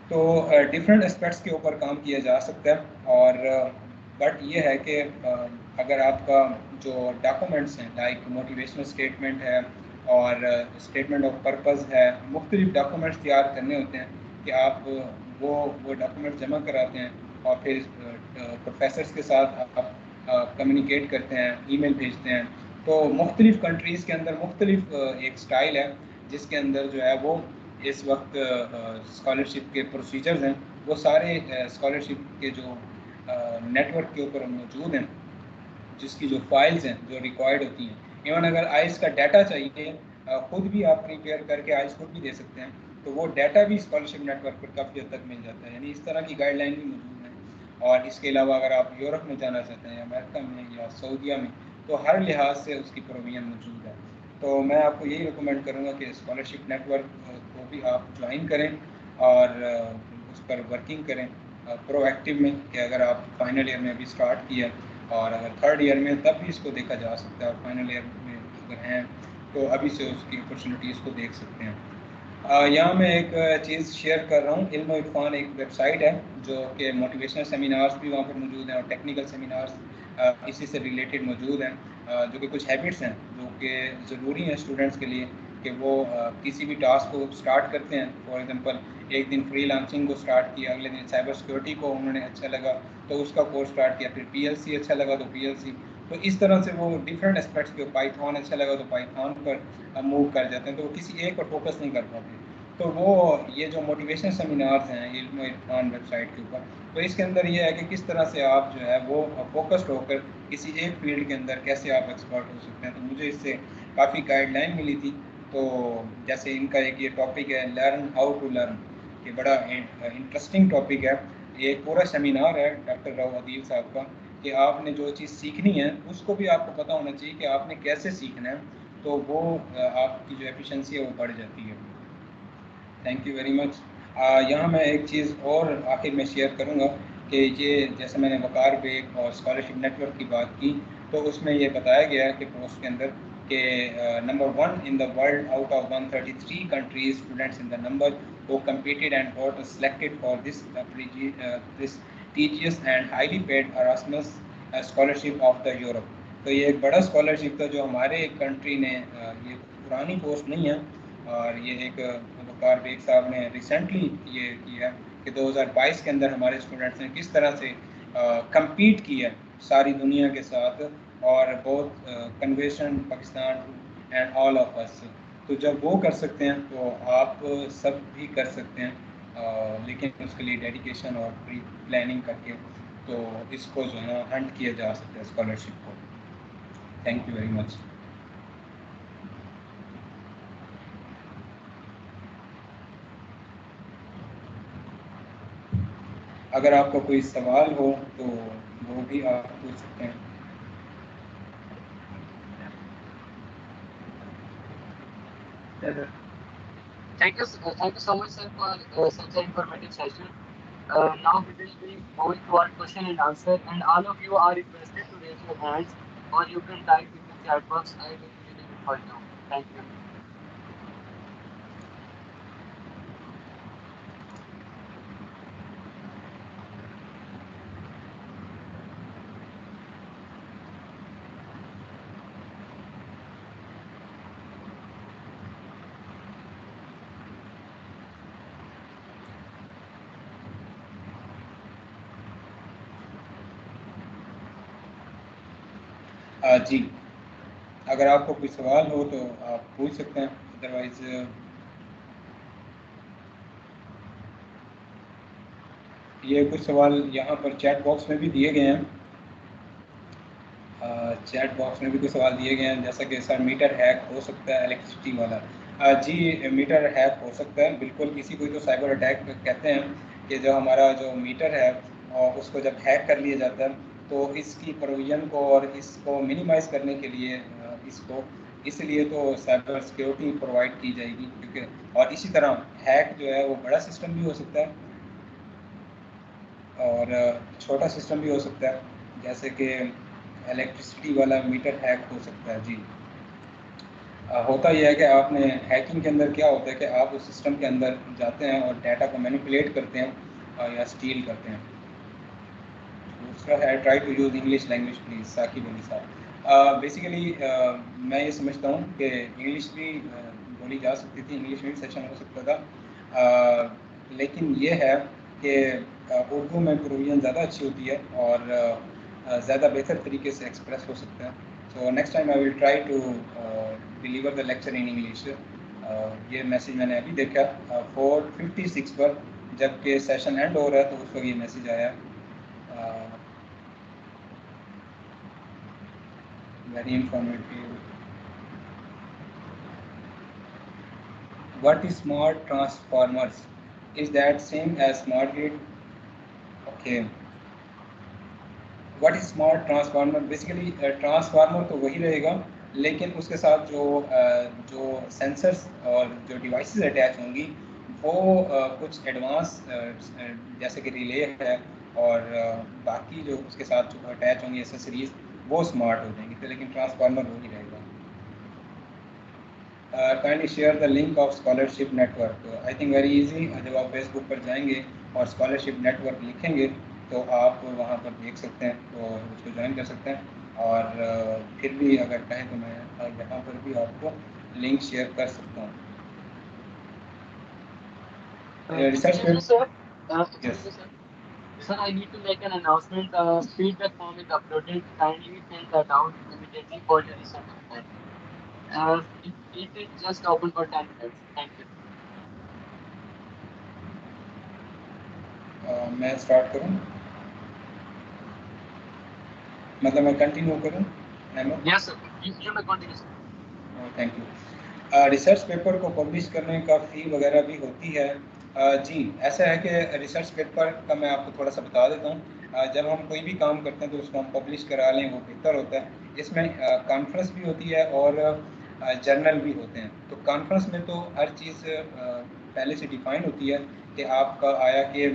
Speaker 2: تو ڈفرینٹ اسپیکٹس کے اوپر کام کیا جا سکتا ہے. اور بٹ یہ ہے کہ اگر آپ کا جو ڈاکومنٹس ہیں لائک موٹیویشنل اسٹیٹمنٹ ہے اور اسٹیٹمنٹ آف پرپز ہے، مختلف ڈاکومنٹس تیار کرنے ہوتے ہیں کہ آپ وہ ڈاکومنٹ جمع کراتے ہیں اور پھر پروفیسرس کے ساتھ آپ کمیونیکیٹ کرتے ہیں، ای میل بھیجتے ہیں. تو مختلف کنٹریز کے اندر مختلف ایک سٹائل ہے جس کے اندر جو ہے وہ اس وقت اسکالرشپ کے پروسیجرز ہیں وہ سارے اسکالرشپ کے جو نیٹ ورک کے اوپر موجود ہیں، جس کی جو فائلز ہیں جو ریکوائرڈ ہوتی ہیں. ایون اگر آئس کا ڈیٹا چاہیے خود بھی آپ پریپیئر کر کے آئس خود بھی دے سکتے ہیں، تو وہ ڈیٹا بھی اسکالرشپ نیٹ ورک پر کافی حد تک مل جاتا ہے. یعنی اس طرح کی گائیڈ لائن بھی موجود ہیں. اور اس کے علاوہ اگر آپ یورپ میں جانا چاہتے ہیں یا امریکہ میں یا سعودیہ میں، تو ہر لحاظ سے اس کی پروویژن موجود ہے. تو میں آپ کو یہی ریکمینڈ کروں گا کہ اسکالرشپ نیٹ ورک کو بھی آپ جوائن کریں اور اس پر ورکنگ کریں پرو ایکٹیو میں، کہ اگر آپ فائنل ایئر میں ابھی اسٹارٹ کیا اور اگر تھرڈ ایئر میں تب بھی اس کو دیکھا جا سکتا ہے، اور فائنل ایئر میں اگر ہیں تو ابھی سے اس کی اپرچونیٹیز کو دیکھ سکتے ہیں. یہاں میں ایک چیز شیئر کر رہا ہوں. علم و عرفان ایک ویب سائٹ ہے جو کہ موٹیویشنل سیمینارز بھی وہاں پر موجود ہیں اور ٹیکنیکل سیمینارز اسی سے ریلیٹڈ موجود ہیں، جو کہ کچھ ہیبٹس ہیں جو کہ ضروری ہیں اسٹوڈنٹس کے لیے کہ وہ کسی بھی ٹاسک کو اسٹارٹ کرتے ہیں. فار ایگزامپل ایک دن فری لانسنگ کو اسٹارٹ کیا، اگلے دن سائبر سیکورٹی کو انہوں نے اچھا لگا تو اس کا کورس اسٹارٹ کیا، پھر پی ایل سی اچھا لگا تو پی ایل سی. تو اس طرح سے وہ ڈفرینٹ اسپیکٹس کے پائتھون اچھا لگا تو پائتھون پر موو کر جاتے ہیں، تو وہ کسی ایک پر فوکس نہیں کر پاتے. تو وہ یہ جو موٹیویشنل سیمینارز ہیں علم و عرفان ویب سائٹ کے اوپر، تو اس کے اندر یہ ہے کہ کس طرح سے آپ جو ہے وہ فوکسڈ ہو کر کسی ایک فیلڈ کے اندر کیسے آپ ایکسپرٹ ہو سکتے ہیں. تو مجھے اس سے کافی گائیڈ لائن ملی تھی. تو جیسے ان کا ایک یہ ٹاپک ہے لرن ہاؤ ٹو لرن، یہ بڑا انٹرسٹنگ ٹاپک ہے. یہ ایک پورا سیمینار ہے ڈاکٹر راؤ عدیل صاحب کا کہ آپ نے جو چیز سیکھنی ہے اس کو بھی آپ کو پتہ ہونا چاہیے کہ آپ نے کیسے سیکھنا ہے، تو وہ آپ کی جو ایفیشنسی ہے وہ بڑھ جاتی ہے. تھینک یو ویری مچ. یہاں میں ایک چیز اور آخر میں شیئر کروں گا کہ یہ جیسے میں نے وقار بیگ اور اسکالرشپ نیٹ ورک کی بات کی، تو اس میں یہ بتایا گیا ہے کہ پوسٹ کے اندر کہ number 1 in the world out of 133 countries students in the number who competed and got selected for this prestigious and highly paid Erasmus scholarship of the Europe. تو یہ ایک بڑا اسکالرشپ تھا جو ہمارے کنٹری نے، یہ پرانی پوسٹ نہیں ہے، اور یہ ایک وقار بیگ صاحب نے ریسنٹلی یہ کیا کہ 2022 کے اندر ہمارے اسٹوڈنٹس نے کس طرح سے کمپیٹ کیا ساری دنیا کے ساتھ، اور بہت convention Pakistan and all of us. تو جب وہ کر سکتے ہیں تو آپ سب بھی کر سکتے ہیں، لیکن اس کے لیے ڈیڈیکیشن اور پری پلاننگ کر کے تو اس کو جو ہے ہنٹ کیا جا سکتا ہے اسکالرشپ کو. تھینک یو ویری مچ. اگر آپ کا کوئی سوال ہو تو وہ بھی آپ پوچھ سکتے ہیں.
Speaker 1: Thank you so much, sir, for such an informative session. Now we will be moving to our question and answer, and all of you are requested to raise your hands, or you can type in the chat box. I will be reading it for you. Thank you.
Speaker 2: جی اگر آپ کو کوئی سوال ہو تو آپ پوچھ سکتے ہیں، ادروائز یہ کچھ سوال یہاں پر چیٹ باکس میں بھی دیے گئے ہیں. چیٹ باکس میں بھی کچھ سوال دیے گئے ہیں، جیسا کہ سر میٹر ہیک ہو سکتا ہے الیکٹرسٹی والا. جی میٹر ہیک ہو سکتا ہے بالکل. کسی کو تو سائبر اٹیک کہتے ہیں کہ جو ہمارا جو میٹر ہے اور اس کو جب ہیک کر لیا جاتا ہے تو اس کی پروویژن کو اور اس کو منیمائز کرنے کے لیے اس لیے تو سائبر سیکیورٹی پرووائڈ کی جائے گی. کیونکہ اور اسی طرح ہیک جو ہے وہ بڑا سسٹم بھی ہو سکتا ہے اور چھوٹا سسٹم بھی ہو سکتا ہے، جیسے کہ الیکٹرسٹی والا میٹر ہیک ہو سکتا ہے. جی ہوتا یہ ہے کہ آپ نے ہیکنگ کے اندر کیا ہوتا ہے کہ آپ اس سسٹم کے اندر جاتے ہیں اور ڈیٹا کو مینیپولیٹ کرتے ہیں یا اسٹیل کرتے ہیں. دوسرا ہے try to use English language please, Saqib Ali صاحب. بیسیکلی میں یہ سمجھتا ہوں کہ انگلش بھی بولی جا سکتی تھی، انگلش میں بھی سیشن ہو سکتا تھا، لیکن یہ ہے کہ اردو میں پروویژن زیادہ اچھی ہوتی ہے اور زیادہ بہتر طریقے سے ایکسپریس ہو سکتا ہے. So next time I will try to deliver the lecture in English. یہ میسیج میں نے ابھی دیکھا 4:56 پر، جب کہ سیشن اینڈ ہو رہا ہے تو اس وقت یہ میسیج آیا. Very informative. What is smart transformers? Is that same as smart grid? Okay. What is smart transformer? Basically transformer تو وہی رہے گا، لیکن اس کے ساتھ جو سینسرز اور جو ڈیوائسز اٹیچ ہوں گی وہ کچھ ایڈوانس جیسے کہ ریلے ہے اور باقی جو اس کے ساتھ جو اٹیچ ہوں گی ایسیسریز وہ اسمارٹ ہو جائیں گی، لیکن ٹرانسفارمر وہی رہے گا. Kindly share the link of scholarship network. I think very easy. جب آپ فیس بک پر جائیں گے اور اسکالرشپ نیٹ ورک لکھیں گے تو آپ وہاں پر دیکھ سکتے ہیں، تو اس کو جوائن کر سکتے ہیں. اور پھر بھی اگر کہیں تو میں یہاں پر بھی آپ کو لنک شیئر کر سکتا ہوں. Research
Speaker 1: Excuse me, sir. Excuse
Speaker 2: yes.
Speaker 1: me, sir. Sir, I need to make an announcement. Feedback form is uploaded. Kindly fill that out immediately for the research purpose. It is just open for 10 minutes. Thank you.
Speaker 2: میں start کروں، مطلب میں continue کروں؟ Ahmed
Speaker 1: Yes, sir. You may continue, sir.
Speaker 2: Thank you. Research paper کو publish کرنے کا فی وغیرہ بھی ہوتی ہے؟ جی ایسا ہے کہ ریسرچ پیپر کا میں آپ کو تھوڑا سا بتا دیتا ہوں. جب ہم کوئی بھی کام کرتے ہیں تو اس کو ہم پبلش کرا لیں وہ بہتر ہوتا ہے. اس میں کانفرنس بھی ہوتی ہے اور جرنل بھی ہوتے ہیں. تو کانفرنس میں تو ہر چیز پہلے سے ڈیفائن ہوتی ہے کہ آپ کا آیا کہ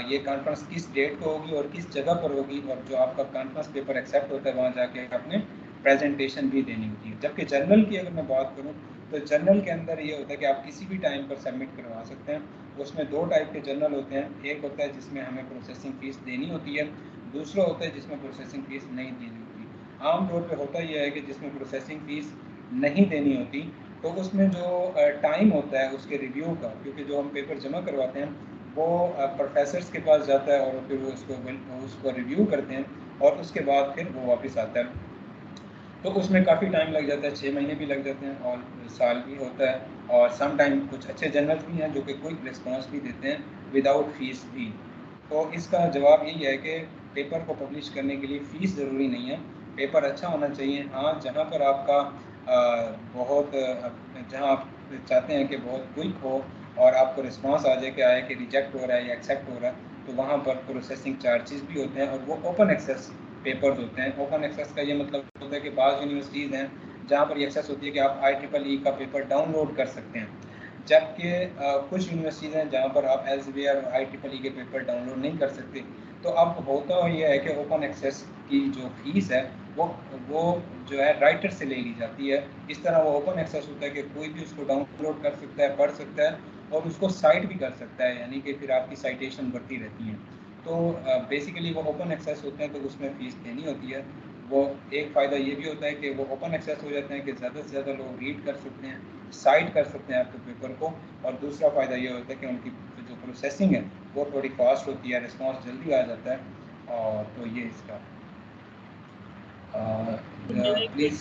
Speaker 2: یہ کانفرنس کس ڈیٹ کو ہوگی اور کس جگہ پر ہوگی، اور جو آپ کا کانفرنس پیپر ایکسیپٹ ہوتا ہے وہاں جا کے آپ نے پریزنٹیشن بھی دینی ہوتی ہے. جبکہ جرنل کی اگر میں بات کروں تو جرنل کے اندر یہ ہوتا ہے کہ آپ کسی بھی ٹائم پر سبمٹ کروا سکتے ہیں. اس میں دو ٹائپ کے جرنل ہوتے ہیں. ایک ہوتا ہے جس میں ہمیں پروسیسنگ فیس دینی ہوتی ہے، دوسرا ہوتا ہے جس میں پروسیسنگ فیس نہیں دینی ہوتی. عام طور پہ ہوتا یہ ہے کہ جس میں پروسیسنگ فیس نہیں دینی ہوتی تو اس میں جو ٹائم ہوتا ہے اس کے ریویو کا، کیونکہ جو ہم پیپر جمع کرواتے ہیں وہ پروفیسرس کے پاس جاتا ہے اور پھر وہ اس کو ریویو کرتے ہیں اور اس کے بعد پھر وہ واپس آتا ہے. تو اس میں کافی ٹائم لگ جاتا ہے، 6 مہینے بھی لگ جاتے ہیں اور سال بھی ہوتا ہے. اور سم ٹائم کچھ اچھے جرنلس بھی ہیں جو کہ کوئی رسپانس بھی دیتے ہیں وداؤٹ فیس بھی. تو اس کا جواب یہی ہے کہ پیپر کو پبلش کرنے کے لیے فیس ضروری نہیں ہے. پیپر اچھا ہونا چاہیے. ہاں جہاں پر آپ کا بہت جہاں آپ چاہتے ہیں کہ بہت کوئک ہو اور آپ کو رسپانس آ جائے کہ آئے کہ ریجیکٹ ہو رہا ہے یا ایکسیپٹ ہو رہا ہے، تو وہاں پر پروسیسنگ چارجز بھی ہوتے ہیں اور وہ اوپن ایکسیس پیپرز ہوتے ہیں. اوپن ایکسیس کا یہ مطلب ہوتا ہے کہ بعض یونیورسٹیز ہیں جہاں پر یہ ایکسیس ہوتی ہے کہ آپ IEEE کا پیپر ڈاؤن لوڈ کر سکتے ہیں، جبکہ کچھ یونیورسٹیز ہیں جہاں پر آپ ایلزویئر اور IEEE کے پیپر ڈاؤن لوڈ نہیں کر سکتے. تو اب ہوتا یہ ہے کہ اوپن ایکسیس کی جو فیس ہے وہ جو ہے رائٹر سے لے لی جاتی ہے. اس طرح وہ اوپن ایکسیس ہوتا ہے کہ کوئی بھی اس کو ڈاؤن لوڈ کر سکتا ہے، پڑھ سکتا ہے اور اس کو سائٹ بھی کر سکتا ہے، یعنی کہ پھر آپ کی سائٹیشن بڑھتی رہتی ہیں. تو بیسیکلی وہ اوپن ایکسیس ہوتے ہیں تو اس میں فیس دینی ہوتی ہے. وہ ایک فائدہ یہ بھی ہوتا ہے کہ وہ اوپن ایکسیس ہو جاتے ہیں کہ زیادہ سے زیادہ لوگ ریڈ کر سکتے ہیں، سائٹ کر سکتے ہیں آپ کے پیپر کو. اور دوسرا فائدہ یہ ہوتا ہے کہ ان کی جو پروسیسنگ ہے وہ تھوڑی فاسٹ ہوتی ہے، رسپانس جلدی آ جاتا ہے. اور تو یہ اس کا
Speaker 1: میرا ایک
Speaker 2: پلیز.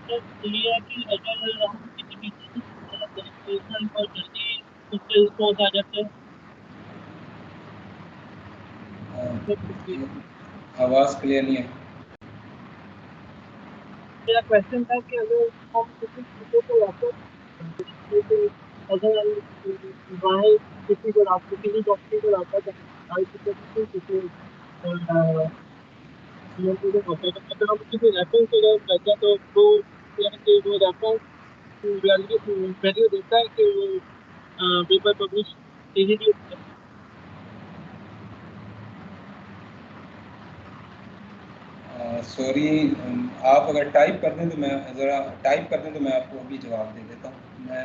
Speaker 1: کوشچن یہ ہے کہ اگر ہم کسی بھی کنفیوژن اور جلدی اس سے رسپانس آ جاتے ہیں تو کچھ بھی
Speaker 2: آواز کلیئر نہیں ہے.
Speaker 1: میرا کوشچن تھا کہ اگر ہم کسی چیزوں کو واپس اگر ہم باہر کسی کو کسی بھی ڈاکٹر کو لاتا ہے کسی اگر ہم کسی ریفرنس کو کرتے ہیں تو وہ ریفرنس ویلیو دیتا ہے کہ وہ پیپر پبلش ایزیلی ہوتا
Speaker 2: سوری, آپ اگر ٹائپ کر دیں تو میں ذرا ٹائپ کر دیں تو میں آپ کو ابھی جواب دے دیتا ہوں. میں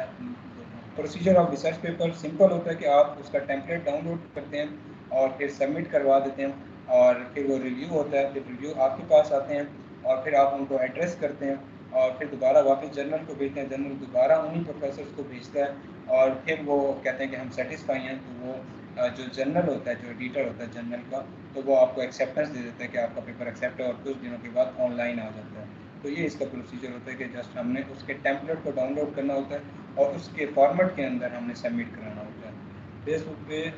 Speaker 2: procedure of research paper simple ہوتا ہے کہ آپ اس کا ٹیمپلیٹ ڈاؤن لوڈ کرتے ہیں اور پھر سبمٹ کروا دیتے ہیں, اور پھر وہ ریویو ہوتا ہے, پھر ریویو آپ کے پاس آتے ہیں اور پھر آپ ان کو ایڈریس کرتے ہیں اور پھر دوبارہ واپس جرنل کو بھیجتے ہیں, جرنل دوبارہ انہیں پروفیسرس کو بھیجتا ہے اور پھر وہ کہتے ہیں کہ ہم سیٹسفائی ہیں, تو وہ جو جرنل ہوتا ہے, جو ایڈیٹر ہوتا ہے جرنل کا, تو وہ آپ کو ایکسیپٹنس دے دیتا ہے کہ آپ کا پیپر ایکسیپٹ ہے اور کچھ دنوں کے بعد آن لائن آ جاتا ہے. تو یہ اس کا پروسیجر ہوتا ہے کہ جسٹ ہم نے اس کے ٹیمپلیٹ کو ڈاؤن لوڈ کرنا ہوتا ہے اور اس کے فارمیٹ کے اندر ہم نے سبمٹ کرانا ہوتا ہے. فیس بک پہ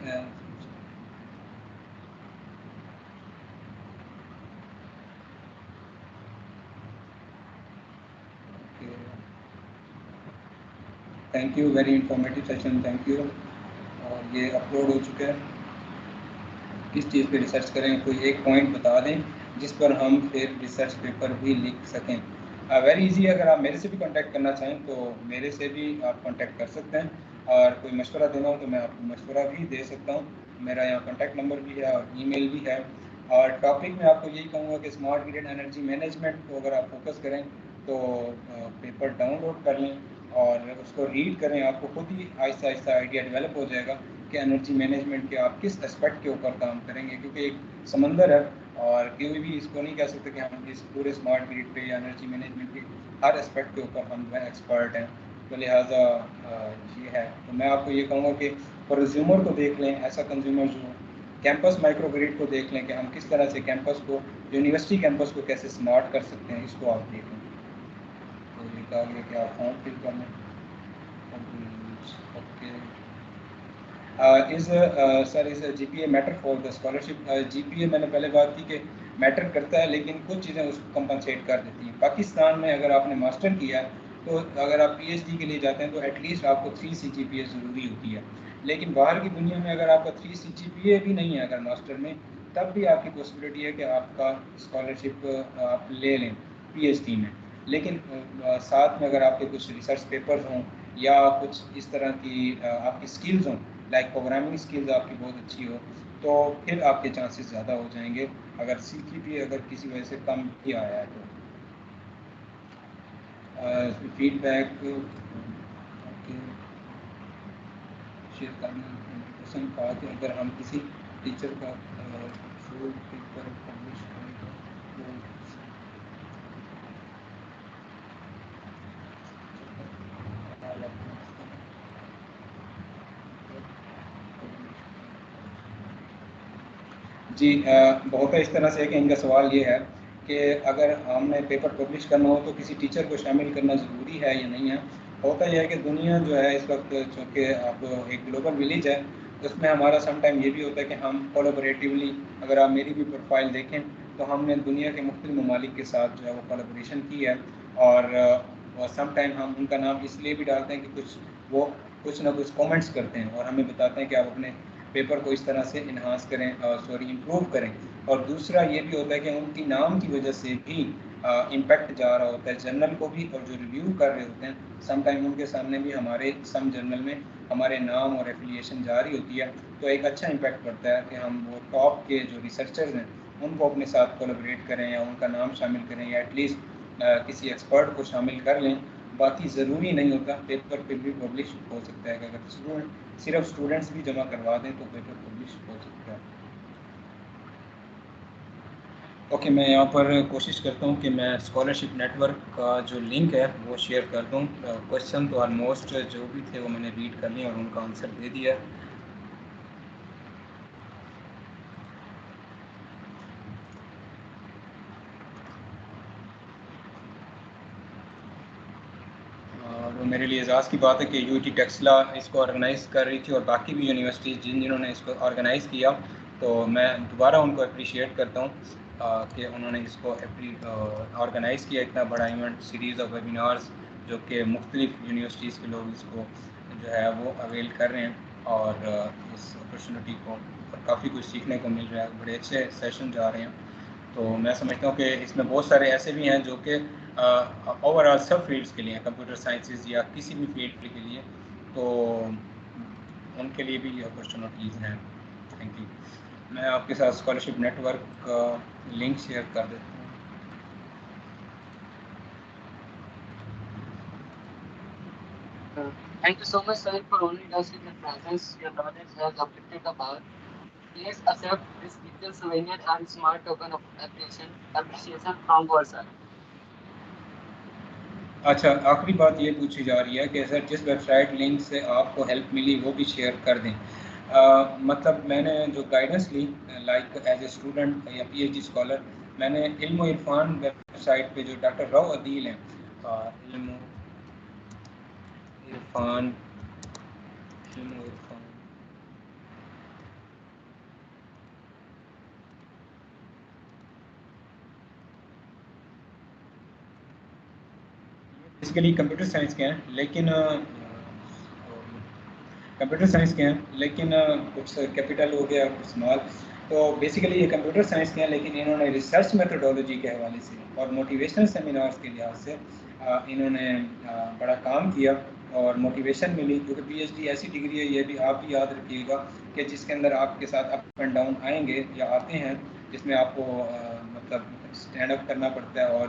Speaker 2: thank you, very informative session, thank you. اور یہ اپلوڈ ہو چکا ہے. کس چیز پہ ریسرچ کریں, کوئی ایک پوائنٹ بتا دیں جس پر ہم پھر ریسرچ پیپر بھی لکھ سکیں. ویری ایزی, اگر آپ میرے سے بھی کانٹیکٹ کرنا چاہیں تو میرے سے بھی آپ کانٹیکٹ کر سکتے ہیں, اور کوئی مشورہ دینا ہو تو میں آپ کو مشورہ بھی دے سکتا ہوں. میرا یہاں کانٹیکٹ نمبر بھی ہے اور ای میل بھی ہے. اور ٹاپک میں آپ کو یہی کہوں گا کہ اسمارٹ گریڈ انرجی مینجمنٹ کو اگر آپ فوکس کریں تو پیپر ڈاؤن لوڈ کر لیں اور اس کو ریڈ کریں, آپ کو خود ہی آہستہ آہستہ آئیڈیا ڈیولپ ہو جائے گا کہ انرجی مینجمنٹ کے آپ کس اسپیکٹ کے اوپر کام کریں گے, کیونکہ ایک سمندر ہے اور کوئی بھی اس کو نہیں کہہ سکتے کہ ہم اس پورے اسمارٹ گریڈ پہ یا انرجی مینجمنٹ کے ہر اسپیکٹ کے اوپر ہم جو ہے ایکسپرٹ ہیں. تو لہٰذا یہ ہے, تو میں آپ کو یہ کہوں گا کہ کنزیومر کو دیکھ لیں, ایسا کنزیومر جو کیمپس مائکرو گریڈ کو دیکھ لیں کہ ہم کس طرح سے کیمپس کو, یونیورسٹی کیمپس کو کیسے اسمارٹ کر سکتے ہیں, اس کو آپ دیکھیں. تو یہ کہا گیا کہ آپ فارم فل کر لیں. Okay, sir is G P A matter for the scholarship. G P A میں نے پہلے بات کی کہ میٹر کرتا ہے, لیکن کچھ چیزیں اس کو کمپنسیٹ کر دیتی ہیں. پاکستان میں اگر آپ نے ماسٹر کیا تو اگر آپ پی ایچ ڈی کے لیے جاتے ہیں تو ایٹ لیسٹ آپ کو 3 سی جی پی اے ضروری ہوتی ہے. لیکن باہر کی دنیا میں اگر آپ کا 3 سی جی پی اے بھی نہیں ہے اگر ماسٹر میں, تب بھی آپ کی پاسبلٹی ہے کہ آپ کا اسکالرشپ آپ لے لیں پی ایچ ڈی میں. لیکن ساتھ میں اگر آپ کے کچھ ریسرچ پیپرز ہوں یا کچھ اس طرح کی آپ کی اسکلز ہوں, لائک پروگرامنگ اسکلز آپ کی بہت اچھی ہو, تو پھر آپ کے چانسز زیادہ ہو جائیں گے اگر سی جی پی اگر کسی وجہ سے کم بھی آیا ہے تو. فیڈ بیک شیئر کرنا 100% کہا کہ اگر ہم کسی ٹیچر کا جو پیپر پبلش کرے گا تو جی, بہت ہے اس طرح سے کہ ان کا سوال یہ ہے کہ اگر ہم نے پیپر پبلش کرنا ہو تو کسی ٹیچر کو شامل کرنا ضروری ہے یا نہیں ہے. ہوتا یہ ہے کہ دنیا جو ہے اس وقت چونکہ اب ایک گلوبل ولیج ہے, اس میں ہمارا سم ٹائم یہ بھی ہوتا ہے کہ ہم کولیبریٹیولی, اگر آپ میری بھی پروفائل دیکھیں تو ہم نے دنیا کے مختلف ممالک کے ساتھ جو ہے وہ کولیبریشن کی ہے, اور سم ٹائم ہم ان کا نام اس لیے بھی ڈالتے ہیں کہ وہ کچھ نہ کچھ کامنٹس کرتے ہیں اور ہمیں بتاتے ہیں کہ آپ اپنے پیپر کو اس طرح سے انہانس کریں, امپروو کریں. اور دوسرا یہ بھی ہوتا ہے کہ ان کی نام کی وجہ سے بھی امپیکٹ جا رہا ہوتا ہے جرنل کو بھی, اور جو ریویو کر رہے ہوتے ہیں سم ٹائم ان کے سامنے بھی ہمارے سم جرنل میں ہمارے نام اور ایفیلیشن جاری ہوتی ہے, تو ایک اچھا امپیکٹ پڑتا ہے کہ ہم وہ ٹاپ کے جو ریسرچرز ہیں ان کو اپنے ساتھ کولیبریٹ کریں یا ان کا نام شامل کریں یا ایٹ لیسٹ کسی ایکسپرٹ کو شامل کر لیں. باقی ضروری نہیں ہوتا, پیپر پھر بھی پبلش ہو سکتا ہے کہ اگر صرف اسٹوڈنٹس بھی جمع کروا دیں تو پیپر پبلش ہو سکتا ہے. اوکے, میں یہاں پر کوشش کرتا ہوں کہ میں اسکالرشپ نیٹ ورک کا جو لنک ہے وہ شیئر کر دوں. کوشچن تو آلموسٹ جو بھی تھے وہ میں نے ریڈ کر لیا اور ان کا آنسر دے دیا. میرے لیے اعزاز کی بات ہے کہ یو ٹی ٹیکسلا اس کو آرگنائز کر رہی تھی اور باقی بھی یونیورسٹیز جنہوں نے اس کو آرگنائز کیا، تو میں دوبارہ ان کو اپریشیٹ کرتا ہوں کہ انہوں نے اس کو آرگنائز کیا، اتنا بڑا ایونٹ، سیریز آف ویبینارز جو کہ مختلف یونیورسٹیز کے لوگ اس کو جو ہے وہ اویل کر رہے ہیں اور اس اپرچونیٹی کو کافی کچھ سیکھنے کو مل رہا ہے، بڑے اچھے سیشن جا رہے ہیں۔ تو میں سمجھتا ہوں کہ اس میں بہت سارے ایسے بھی ہیں جو کہ اوور آل سب فیلڈس کے لیے ہیں، کمپیوٹر سائنسز یا کسی بھی فیلڈ کے لیے، تو ان کے لیے بھی یہ اپرچونیٹیز ہیں۔ Thank you. میں آپ کے ساتھ اسکالرشپ نیٹ ورک کا لنک شیئر کر دیتا ہوں۔
Speaker 1: Thank you so much, Sahil, for honoring us with your presence. Your knowledge has uplifted the bar. Please accept this digital souvenir and smart token of appreciation from our side.
Speaker 2: اچھا، آخری بات یہ پوچھی جا رہی ہے کہ سر جس ویب سائٹ لنک سے آپ کو ہیلپ ملی وہ بھی شیئر کر دیں۔ مطلب میں نے جو گائیڈنس لی لائک ایز اے اسٹوڈنٹ یا پی ایچ ڈی اسکالر، میں نے علم و عرفان ویب سائٹ پہ جو ڈاکٹر رو عدیل ہیں، علم و عرفان، علم و عرفان بیسیکلی کمپیوٹر سائنس کے ہیں، لیکن کمپیوٹر سائنس کے ہیں لیکن کچھ کیپیٹل ہو گیا، کچھ اسمال، تو بیسیکلی یہ کمپیوٹر سائنس کے ہیں، لیکن انہوں نے ریسرچ میتھڈولوجی کے حوالے سے اور موٹیویشنل سیمینارز کے لحاظ سے انہوں نے بڑا کام کیا اور موٹیویشن ملی، کیونکہ پی ایچ ڈی ایسی ڈگری ہے، یہ بھی آپ بھی یاد رکھیے گا، کہ جس کے اندر آپ کے ساتھ اپ اینڈ ڈاؤن آئیں گے یا آتے ہیں، جس میں آپ کو مطلب اسٹینڈ اپ کرنا پڑتا ہے اور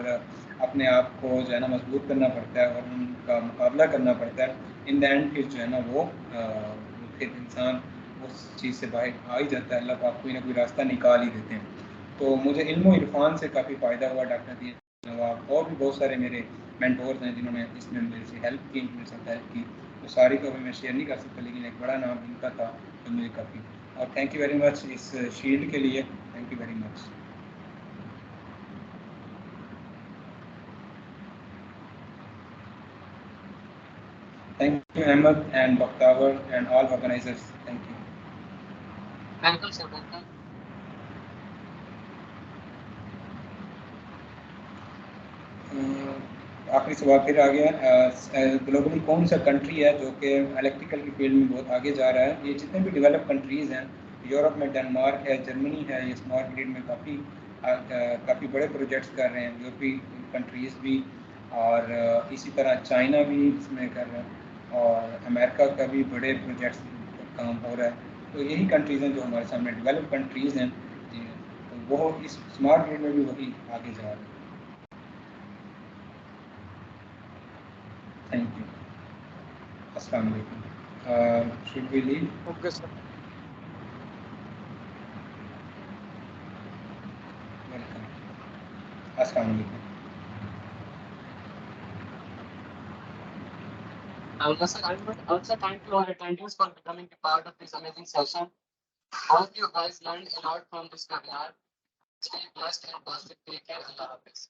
Speaker 2: اپنے آپ کو جو ہے نا مضبوط کرنا پڑتا ہے اور ان کا مقابلہ کرنا پڑتا ہے۔ ان دا اینڈ پھر جو ہے نا وہ پھر انسان اس چیز سے باہر آ ہی جاتا ہے، اللہ پاک کوئی نہ کوئی راستہ نکال ہی دیتے ہیں۔ تو مجھے علم و عرفان سے کافی فائدہ ہوا، ڈاکٹر دین نواب اور بھی بہت سارے میرے مینٹورز ہیں جنہوں نے اس میں میرے سے ہیلپ کی، میرے ساتھ ہیلپ کی، وہ ساری کو ابھی میں شیئر نہیں کر سکتا، لیکن ایک بڑا نام ان کا تھا جو مجھے کافی، اور تھینک یو ویری مچ اس شیلڈ کے لیے، thank you very much. Thank you Ahmed and Bakhtawar and all organisers, thank you.
Speaker 1: Welcome, sir. Welcome.
Speaker 2: آخری سوال پھر آ گیا، گلوبلی کون سا کنٹری ہے جو کہ الیکٹریکل کی فیلڈ میں بہت آگے جا رہا ہے؟ یہ جتنے بھی ڈیولپ کنٹریز ہیں، یورپ میں ڈنمارک ہے، جرمنی ہے، یہ اسمارٹ گریڈ میں کافی بڑے پروجیکٹس کر رہے ہیں، یورپی کنٹریز بھی، اور اسی طرح چائنا بھی اس میں کر رہا ہے، اور امریکہ کا بھی بڑے پروجیکٹس پر کام ہو رہا ہے۔ تو یہی کنٹریز ہیں جو ہمارے سامنے ڈیولپ کنٹریز ہیں، تو وہ اس اسمارٹ گریڈ میں بھی وہی آگے جا رہے ہیں۔ تھینک یو، السلام علیکم۔ Should we leave?
Speaker 3: Okay, sir.
Speaker 2: Welcome, السلام علیکم۔
Speaker 1: Sir, I would also thank you all attendees for becoming a part of this amazing session. Hope you guys learned a lot from this webinar. Stay blessed and positive. Take care. Allah Hafiz.